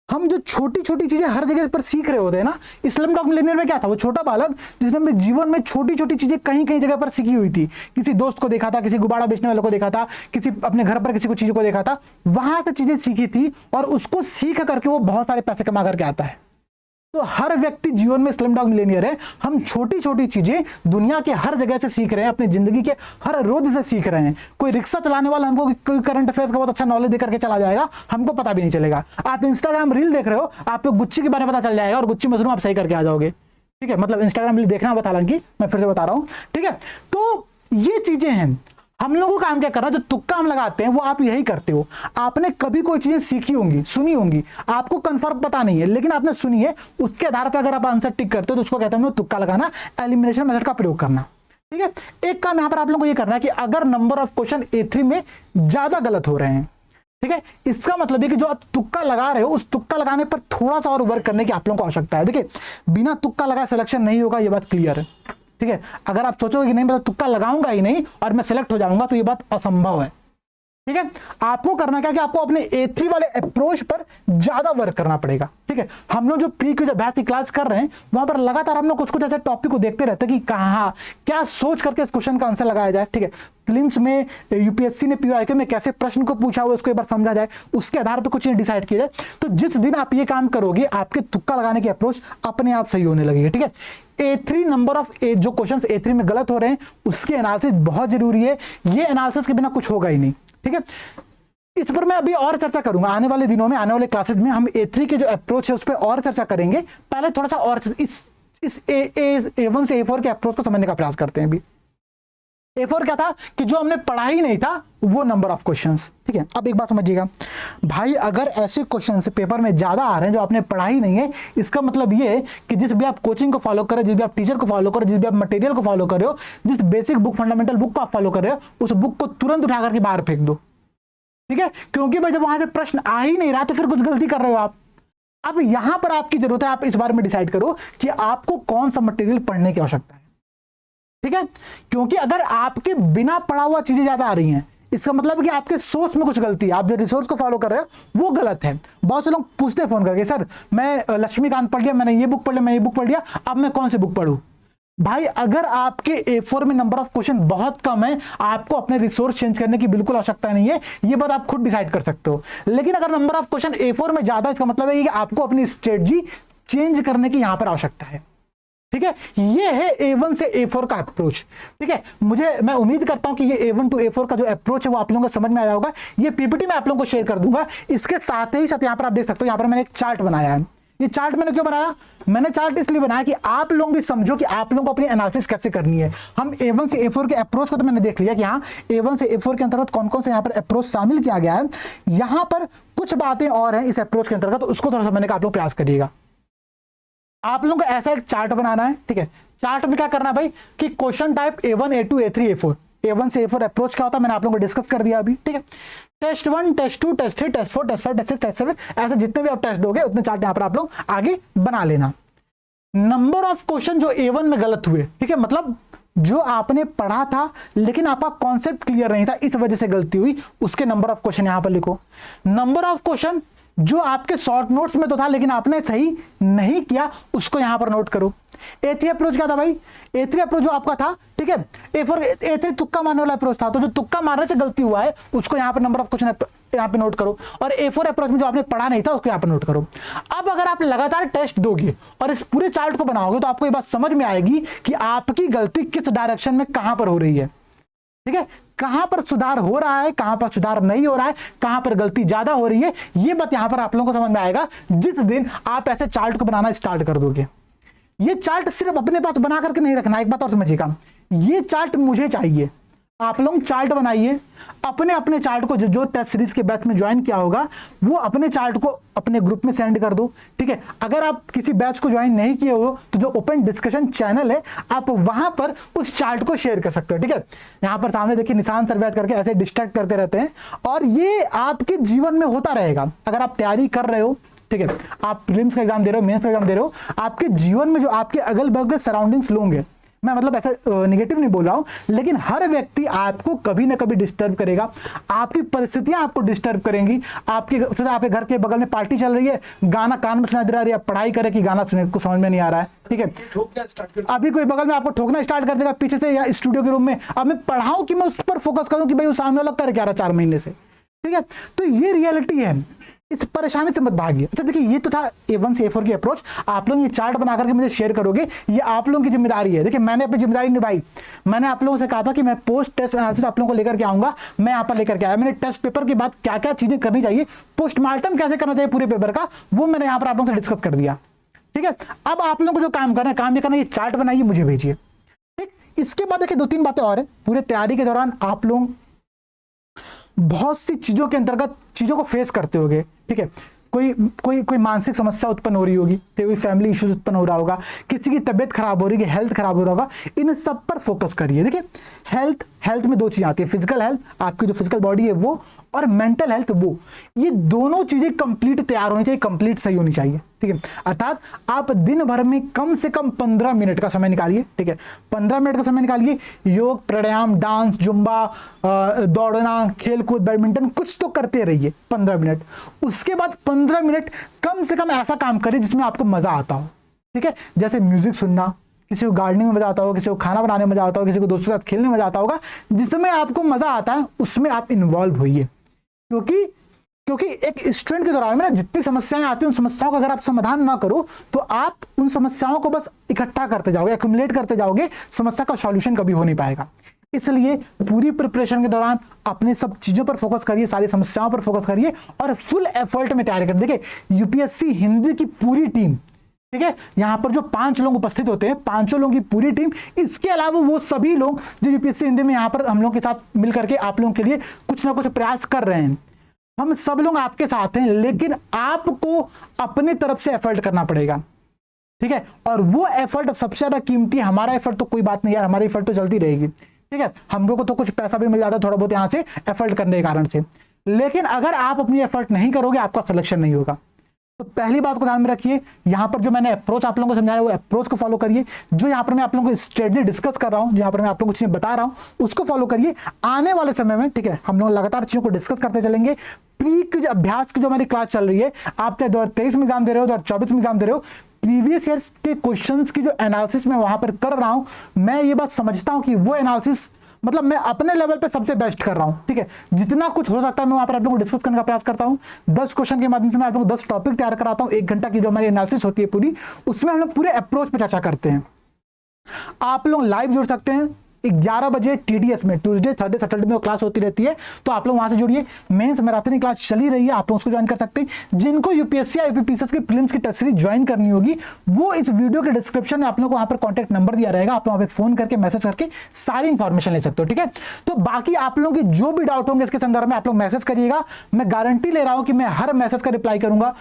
हम जो छोटी छोटी चीजें हर जगह पर सीख रहे होते हैं ना। स्लम डॉग मिलेनियर में क्या था, वो छोटा बालक जिसने अपने जीवन में छोटी छोटी चीजें कहीं कहीं जगह पर सीखी हुई थी। किसी दोस्त को देखा था, किसी गुब्बारा बेचने वाले को देखा था, किसी अपने घर पर किसी को चीजों को देखा था, वहां से चीजें सीखी थी और उसको सीख करके वो बहुत सारे पैसे कमा करके आता है। तो हर व्यक्ति जीवन में स्लम डॉग मिलेनियर है। हम छोटी छोटी चीजें दुनिया के हर जगह से सीख रहे हैं, अपनी जिंदगी के हर रोज से सीख रहे हैं। कोई रिक्शा चलाने वाला हमको कोई करंट अफेयर्स का बहुत अच्छा नॉलेज देकर के चला जाएगा, हमको पता भी नहीं चलेगा। आप इंस्टाग्राम रील देख रहे हो, आपको गुच्ची के बारे में पता चल जाएगा और गुच्ची मशरूम आप सही करके आ जाओगे। ठीक है, मतलब इंस्टाग्राम रील देखना बता, हालांकि मैं फिर से बता रहा हूं। ठीक है, तो ये चीजें हैं। हम लोगों का काम क्या करना, जो तुक्का हम लगाते हैं वो आप यही करते हो। आपने कभी कोई चीजें सीखी होंगी, सुनी होंगी, आपको कंफर्म पता नहीं है, लेकिन आपने सुनी है, उसके आधार पर अगर आप आंसर टिक करते हो तो उसको कहते हैं तुक्का लगाना, एलिमिनेशन मेथड का प्रयोग करना। ठीक है, एक काम यहां पर आप लोगों को ये करना है कि अगर नंबर ऑफ क्वेश्चन A3 में ज्यादा गलत हो रहे हैं, ठीक है, इसका मतलब है कि जो आप तुक्का लगा रहे हो उस तुक्का लगाने पर थोड़ा सा और वर्क करने की आप लोगों को आवश्यकता है। देखिए, बिना तुक्का लगाए सिलेक्शन नहीं होगा, ये बात क्लियर है। ठीक है, अगर आप सोचोगे कि नहीं मैं तो तुक्का लगाऊंगा ही नहीं और मैं सिलेक्ट हो जाऊंगा, तो ये बात असंभव है। ठीक है, आपको करना क्या कि आपको अपने A3 वाले अप्रोच पर ज्यादा वर्क करना पड़ेगा। ठीक है, हम लोग जो प्री क्विज अभ्यास की क्लास कर रहे हैं वहां पर लगातार हम लोग कुछ कुछ ऐसे टॉपिक को देखते रहते हैं कि कहां क्या सोच करके इस क्वेश्चन का आंसर लगाया जाए। ठीक है, प्रीलिम्स में यूपीएससी ने PYQ में कैसे प्रश्न को पूछा हुआ उसको एक बार समझा जाए, उसके आधार पर कुछ डिसाइड किया जाए। तो जिस दिन आप ये काम करोगे आपके तुक्का लगाने की अप्रोच अपने आप सही होने लगेगी। ठीक है, A3 नंबर ऑफ जो क्वेश्चंस A3 में गलत हो रहे हैं उसके एनालिसिस बहुत जरूरी है। ये एनालिसिस के बिना कुछ होगा ही नहीं। ठीक है, इस पर मैं अभी और चर्चा करूंगा आने वाले दिनों में, आने वाले क्लासेस में हम A3 के जो अप्रोच है उस पर और चर्चा करेंगे। पहले थोड़ा सा और इस A1 से A4 के अप्रोच को समझने का प्रयास करते हैं। अभी A4 क्या था कि जो हमने पढ़ा ही नहीं था वो नंबर ऑफ क्वेश्चंस। ठीक है, अब एक बात समझिएगा भाई, अगर ऐसे क्वेश्चंस पेपर में ज्यादा आ रहे हैं जो आपने पढ़ा ही नहीं है, इसका मतलब ये है कि जिस भी आप कोचिंग को फॉलो कर रहे हो, जिस भी आप टीचर को फॉलो कर रहे हो, जिस भी आप मटेरियल को फॉलो कर रहे हो, जिस बेसिक बुक फंडामेंटल बुक को आप फॉलो कर रहे हो, उस बुक को तुरंत उठा करके बाहर फेंक दो। ठीक है, क्योंकि भाई जब वहां से प्रश्न आ ही नहीं रहा तो फिर कुछ गलती कर रहे हो आप। अब यहां पर आपकी जरूरत है, आप इस बारे में डिसाइड करो कि आपको कौन सा मटेरियल पढ़ने की आवश्यकता है। ठीक है, क्योंकि अगर आपके बिना पढ़ा हुआ चीजें ज्यादा आ रही हैं, इसका मतलब है कि आपके सोर्स में कुछ गलती है, आप जो रिसोर्स को फॉलो कर रहे हो वो गलत है। बहुत से लोग पूछते हैं फोन करके, सर मैं लक्ष्मीकांत पढ़ लिया, मैंने ये बुक पढ़ लिया, मैं ये बुक पढ़ लिया, अब मैं कौन सी बुक पढ़ूं? भाई अगर आपके A4 में नंबर ऑफ क्वेश्चन बहुत कम है, आपको अपने रिसोर्स चेंज करने की बिल्कुल आवश्यकता नहीं है, ये बात आप खुद डिसाइड कर सकते हो। लेकिन अगर नंबर ऑफ क्वेश्चन A4 में ज्यादा, इसका मतलब है कि आपको अपनी स्ट्रेटजी चेंज करने की यहां पर आवश्यकता है। ठीक है, ये है A1 से A4 का अप्रोच। ठीक है, मैं उम्मीद करता हूं कि ये A1 टू A4 का जो अप्रोच है वो आप लोगों को समझ में आया होगा। ये PPT में आप लोगों को शेयर कर दूंगा। इसके साथ ही साथ यहां पर आप देख सकते हो, यहां पर मैंने एक चार्ट बनाया है। ये चार्ट मैंने क्यों बनाया? मैंने चार्ट इसलिए बनाया कि आप लोग भी समझो कि आप लोगों को अपनी एनालिसिस कैसे करनी है। हम A1 से A4 के अप्रोच को तो मैंने देख लिया कि हाँ A1 से A4 के अंतर्गत कौन कौन से यहाँ पर अप्रोच शामिल किया गया है। यहाँ पर कुछ बातें और हैं इस अप्रोच के अंतर्गत, तो उसको थोड़ा सा मैंने कहा आप लोग प्रयास करिएगा। आप लोगों को ऐसा एक चार्ट बनाना है। ठीक है, चार्ट में क्या करना है भाई कि question type A1 A2 A3 A4, A1 से A4 अप्रोच क्या होता है मैंने आप लोगों को डिस्कस कर दिया अभी। ठीक है, test 1 test 2 test 3 test 4 test 5 test 6 test 7, ऐसे जितने भी आप टेस्ट दोगे उतने चार्ट यहाँ पर आप लोग आगे बना लेना। नंबर ऑफ क्वेश्चन जो A1 में गलत हुए, ठीक है, मतलब जो आपने पढ़ा था लेकिन आपका कॉन्सेप्ट क्लियर नहीं था, इस वजह से गलती हुई, उसके नंबर ऑफ क्वेश्चन यहां पर लिखो। नंबर ऑफ क्वेश्चन जो आपके शॉर्ट नोट्स में तो था लेकिन आपने सही नहीं किया, उसको यहां पर नोट करो। A3 अप्रोच क्या था भाई? A3 अप्रोच जो आपका था, ठीक है, A3 तुक्का मारने वाला अप्रोच था, तो जो तुक्का मारने से गलती हुआ है उसको यहां पर नंबर ऑफ क्वेश्चन यहां पे नोट करो, और A4 अप्रोच में जो आपने पढ़ा नहीं था उसको यहां पर नोट करो। अब अगर आप लगातार टेस्ट दोगे और इस पूरे चार्ट को बनाओगे तो आपको ये बात समझ में आएगी कि आपकी गलती किस डायरेक्शन में कहां पर हो रही है, ठीक है, कहां पर सुधार हो रहा है, कहां पर सुधार नहीं हो रहा है, कहां पर गलती ज्यादा हो रही है। ये बात यहां पर आप लोगों को समझ में आएगा जिस दिन आप ऐसे चार्ट को बनाना स्टार्ट कर दोगे। ये चार्ट सिर्फ अपने पास बना करके नहीं रखना, एक बात और समझिएगा, ये चार्ट मुझे चाहिए। आप लोग चार्ट बनाइए, अपने अपने चार्ट को जो टेस्ट सीरीज के बैच में ज्वाइन किया होगा वो अपने चार्ट को अपने ग्रुप में सेंड कर दो, ठीक है। अगर आप किसी बैच को ज्वाइन नहीं किए हो तो जो ओपन डिस्कशन चैनल है आप वहां पर उस चार्ट को शेयर कर सकते हो, ठीक है। यहां पर सामने देखिए निशान सर बैठ करके ऐसे डिस्ट्रैक्ट करते रहते हैं और ये आपके जीवन में होता रहेगा। अगर आप तैयारी कर रहे हो, ठीक है, आप प्रीलिम्स का एग्जाम दे रहे हो, मेंस का एग्जाम दे रहे हो, आपके जीवन में जो आपके अगल बगल सराउंडिंग्स लोग हैं, मैं मतलब ऐसा नेगेटिव नहीं बोल रहा हूं, लेकिन हर व्यक्ति आपको कभी ना कभी डिस्टर्ब करेगा, आपकी परिस्थितियां आपको डिस्टर्ब करेंगी। आपके घर के बगल में पार्टी चल रही है, गाना कान में सुनाई दे रहा है, पढ़ाई करे कि गाना सुने को समझ में नहीं आ रहा है, ठीक है। अभी कोई बगल में आपको ठोकना स्टार्ट कर देगा पीछे से या स्टूडियो के रूम में, अब मैं पढ़ाऊं कि मैं उस पर फोकस करूं कि भाई वो सामने वाला कर क्या रहा 4 महीने से, ठीक है। तो ये रियलिटी है, इस परेशानी से मत भागिए। अच्छा देखिए, ये तो था A1 से A4 की अप्रोच। आप लोग ये चार्ट बना करके मुझे शेयर करोगे, ये आप लोगों की जिम्मेदारी है। देखिए मैंने अपनी जिम्मेदारी निभाई, मैंने आप लोगों से कहा था कि मैं पोस्ट टेस्ट एनालिसिस आप लोगों को लेकर के आऊंगा, मैं यहाँ पर लेकर के आया। मैंने टेस्ट पेपर के बाद क्या क्या चीजें करनी चाहिए, पोस्टमार्टम कैसे करना चाहिए पूरे पेपर का, वो मैंने यहाँ पर आप लोगों से डिस्कस कर दिया, ठीक है। अब आप लोगों को जो काम करना है, काम ये करना है, ये चार्ट बनाइए, मुझे भेजिए, ठीक। इसके बाद देखिए 2-3 बातें और है। पूरे तैयारी के दौरान आप लोग बहुत सी चीजों के अंतर्गत चीजों को फेस करते होगे, ठीक है। कोई मानसिक समस्या उत्पन्न हो रही होगी, कोई फैमिली इश्यूज उत्पन्न हो रहा होगा, किसी की तबीयत खराब हो रही है, हेल्थ खराब हो रहा होगा, इन सब पर फोकस करिए। देखिए हेल्थ में 2 चीजें आती है, फिजिकल हेल्थ, आपकी जो फिजिकल बॉडी है वो, और मेंटल हेल्थ वो, ये दोनों चीजें कंप्लीट तैयार होनी चाहिए, कंप्लीट सही होनी चाहिए, ठीक है। अर्थात आप दिन भर में कम से कम 15 मिनट का समय निकालिए, ठीक है, 15 मिनट का समय निकालिए। योग, प्राणायाम, डांस, जुम्बा, दौड़ना, खेलकूद, बैडमिंटन, कुछ तो करते रहिए 15 मिनट। उसके बाद 15 मिनट कम से कम ऐसा काम करिए जिसमें आपको मजा आता हो, ठीक है। जैसे म्यूजिक सुनना, किसी को गार्डनिंग में मजा आता हो, किसी को खाना बनाने में मजा आता हो, किसी को दोस्तों के साथ खेलने में मजा आता होगा, जिसमें आपको मजा आता है उसमें आप इन्वॉल्व होइए। क्योंकि एक स्टूडेंट के दौरान में ना जितनी समस्याएं आती हैं, उन समस्याओं का अगर आप समाधान ना करो तो आप उन समस्याओं को बस इकट्ठा करते जाओगे, एक्यूमुलेट करते जाओगे, समस्या का सॉल्यूशन कभी हो नहीं पाएगा। इसलिए पूरी प्रिपरेशन के दौरान अपने सब चीजों पर फोकस करिए, सारी समस्याओं पर फोकस करिए और फुल एफर्ट में तैयारी करिए। देखिए यूपीएससी हिंदी की पूरी टीम, ठीक है, यहां पर जो 5 लोग उपस्थित होते हैं, 5 लोगों की पूरी टीम, इसके अलावा वो सभी लोग जो यूपीएससी हिंदी में यहां पर हम लोग के साथ मिलकर के आप लोगों के लिए कुछ ना कुछ प्रयास कर रहे हैं। हम सब लोग आपके साथ हैं, लेकिन आपको अपनी तरफ से एफर्ट करना पड़ेगा, ठीक है। और वो एफर्ट सबसे ज्यादा कीमती है। हमारा एफर्ट तो कोई बात नहीं यार, हमारी एफर्ट तो चलती रहेगी, ठीक है, हम लोग को तो कुछ पैसा भी मिल जाता है थोड़ा बहुत यहां से एफर्ट करने के कारण से, लेकिन अगर आप अपनी एफर्ट नहीं करोगे आपका सिलेक्शन नहीं होगा। तो पहली बात को ध्यान में रखिए, यहां पर जो मैंने अप्रोच आप लोगों को समझाया वो अप्रोच को फॉलो करिए। जो यहां पर मैं आप लोगों को स्ट्रेटजी डिस्कस कर रहा हूं, जहां पर मैं आप लोगों को चीजें बता रहा हूं, उसको फॉलो करिए। आने वाले समय में, ठीक है, हम लोग लगातार चीजों को डिस्कस करते चलेंगे। प्री की जो अभ्यास की जो हमारी क्लास चल रही है, आप चाहे 2023 में एग्जाम दे रहे हो, 2024 में एग्जाम दे रहे हो, प्रीवियस ईयर्स के क्वेश्चंस की जो एनालिसिस मैं वहां पर कर रहा हूं, मैं ये बात समझता हूं कि वो एनालिसिस मतलब मैं अपने लेवल पे सबसे बेस्ट कर रहा हूं, ठीक है। जितना कुछ हो सकता है मैं वहां पर आप लोगों को डिस्कस करने का प्रयास करता हूं। 10 क्वेश्चन के माध्यम से मैं आप लोगों को 10 टॉपिक तैयार कराता हूं। 1 घंटा की जो हमारी एनालिसिस होती है पूरी, उसमें हम लोग पूरे अप्रोच पे चर्चा करते हैं। आप लोग लाइव जुड़ सकते हैं 11 बजे TDS में, ट्यूसडे, थर्सडे, सैटरडे में क्लास होती रहती है, तो आप लोग वहां से जुड़िए। मेंस मैराथन क्लास चली रही है, आप लोग उसको ज्वाइन कर सकते हैं। जिनको यूपीएससी या यूपीपीसीएस की प्रीलिम्स की टेस्ट सीरीज ज्वाइन करनी होगी, वो इस वीडियो के डिस्क्रिप्शन में आप लोग को वहां पर कॉन्टैक्ट नंबर दिया रहेगा, आप लोग वहां पर फोन करके मैसेज करके सारी इंफॉर्मेशन ले सकते हो, ठीक है। तो बाकी आप लोगों के जो भी डाउट होंगे इसके संदर्भ में आप लोग मैसेज करिएगा। मैं गारंटी ले रहा हूं कि मैं हर मैसेज का रिप्लाई करूंगा।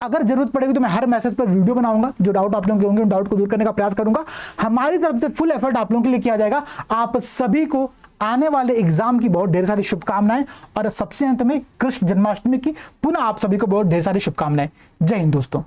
अगर जरूरत पड़ेगी तो मैं हर मैसेज पर वीडियो बनाऊंगा, जो डाउट आप लोगों के होंगे उन डाउट को दूर करने का प्रयास करूंगा। हमारी तरफ से फुल एफर्ट आप लोगों के लिए किया जाएगा। आप सभी को आने वाले एग्जाम की बहुत ढेर सारी शुभकामनाएं, और सबसे अंत में कृष्ण जन्माष्टमी की पुनः आप सभी को बहुत ढेर सारी शुभकामनाएं। जय हिंद दोस्तों।